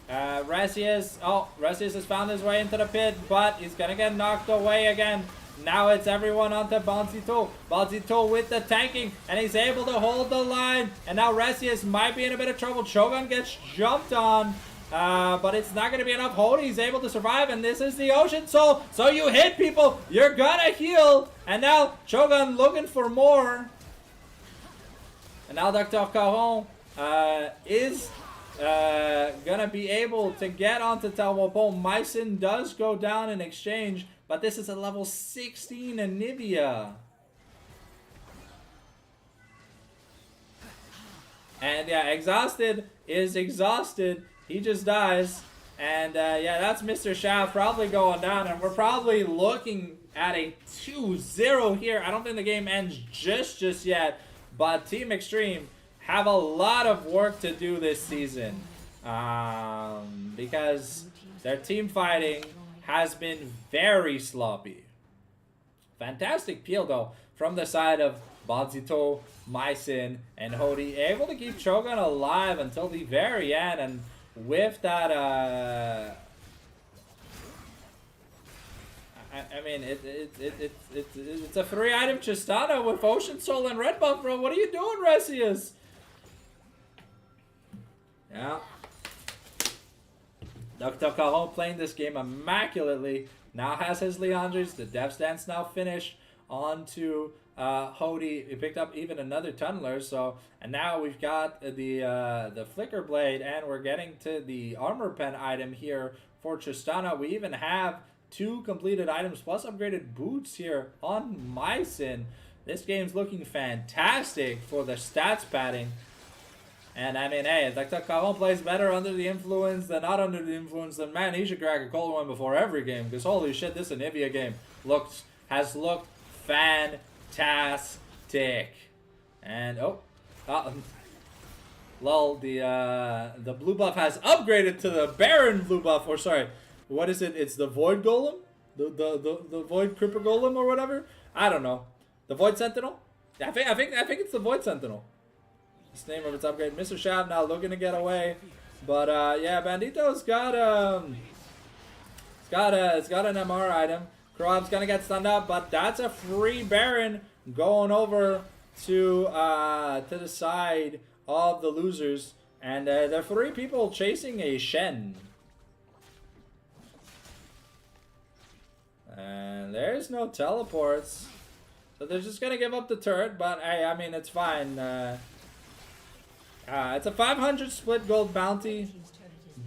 Resius has found his way into the pit, but he's gonna get knocked away again. Now it's everyone onto Bouncy Toe. Bouncy Toe with the tanking, and he's able to hold the line. And now Resius might be in a bit of trouble. Shogun gets jumped on. But it's not going to be enough. Hody's able to survive, and this is the Ocean Soul. So you hit people, you're going to heal. And now Shogun looking for more. And now Dr. Caron is going to be able to get onto Talmopon. Mycin does go down in exchange, but this is a level 16 Anivia. And yeah, Exhausted is exhausted. He just dies. And yeah, that's Mr. Shaft probably going down. And we're probably looking at a 2-0 here. I don't think the game ends just yet. But Team Xtreme have a lot of work to do this season. Because their team fighting has been very sloppy. Fantastic peel though from the side of Balzito, Mycin, and Hody, able to keep Shogun alive until the very end. And with that, I mean, it's a 3-item Chistana with Ocean Soul and Red Buff, bro. What are you doing, Resius? Yeah. Dr. Caron playing this game immaculately. Now has his Leandres. The Death Dance now finished onto Hody. He picked up even another Tunneler. So, and now we've got the Flicker Blade, and we're getting to the Armor Pen item here for Tristana. We even have 2 completed items plus upgraded boots here on Mycin. This game's looking fantastic for the stats padding. And I mean, hey, Dr. Caron plays better under the influence than not under the influence. Then man, he should crack a cold one before every game. Because holy shit, this Anivia game has looked fantastic. And lol, the blue buff has upgraded to the Baron blue buff. Or sorry, what is it? It's the Void Golem, the Void Creeper Golem or whatever. I don't know. The Void Sentinel. I think it's the Void Sentinel. It's name of its upgrade. Mr. Shaft now looking to get away, but yeah, Bandito's got it's got an MR item. Krob's gonna get stunned up, but that's a free Baron going over to the side of the losers, and there are 3 people chasing a Shen. And there's no teleports, so they're just gonna give up the turret. But hey, I mean, it's fine. It's a 500 split gold bounty,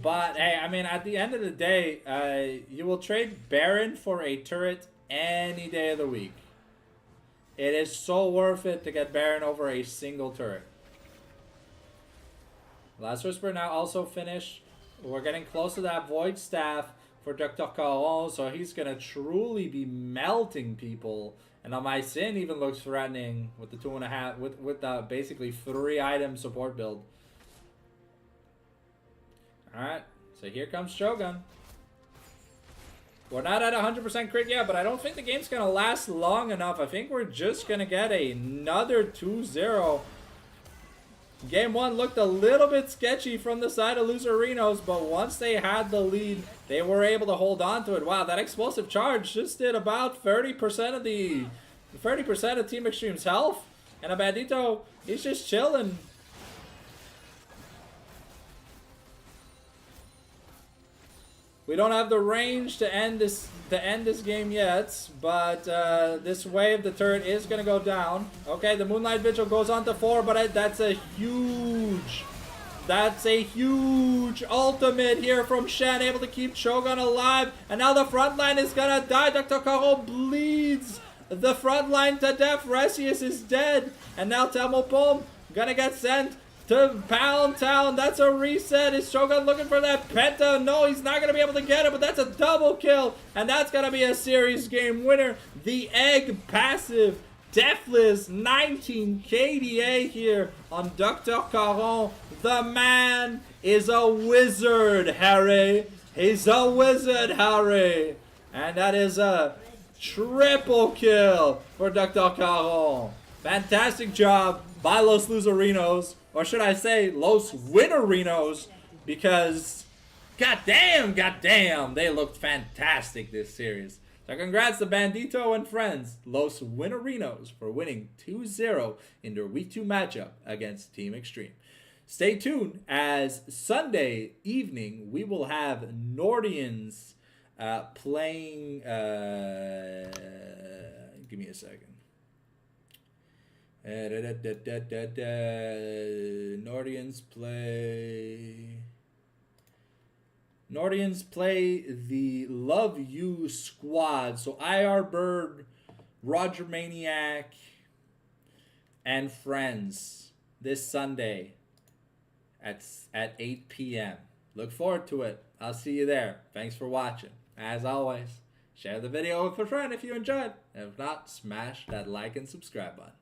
but hey, I mean, at the end of the day, you will trade Baron for a turret any day of the week. It is so worth it to get Baron over a single turret. Last Whisper now also finished. We're getting close to that Void Staff for Dr. Caron, so he's gonna truly be melting people. And now Mycin even looks threatening with the 2.5, with the basically 3-item support build. Alright, so here comes Shogun. We're not at 100% crit yet, but I don't think the game's going to last long enough. I think we're just going to get another 2-0. Game 1 looked a little bit sketchy from the side of Loserinos, but once they had the lead, they were able to hold on to it. Wow, that explosive charge just did about 30% of Team Xtreme's health. And a Bandito, he's just chilling. We don't have the range to end this game yet, but this wave, the turret is gonna go down. Okay, the Moonlight Vigil goes on to 4, but that's a huge ultimate here from Shen, able to keep Shogun alive. And now the front line is gonna die. Dr. Caron bleeds the front line to death. Resius is dead, and now Telmopom gonna get sent to Pound Town. That's a reset. Is Shogun looking for that Penta? No, he's not going to be able to get it, but that's a double kill. And that's going to be a series game winner. The Egg passive. Deathless 19 KDA here on Dr. Caron. The man is a wizard, Harry. He's a wizard, Harry. And that is a triple kill for Dr. Caron. Fantastic job by Los Loserinos. Or should I say Los Winnerinos, because goddamn, they looked fantastic this series. So congrats to Bandito and friends, Los Winnerinos, for winning 2-0 in their Week 2 matchup against Team Xtreme. stay tuned as Sunday evening we will have Nordians playing. Give me a second. Nordians play the Love You squad. So IR Bird, Roger Maniac, and friends this Sunday at 8 p.m. Look forward to it. I'll see you there. Thanks for watching. As always, share the video with a friend if you enjoyed. If not, smash that like and subscribe button.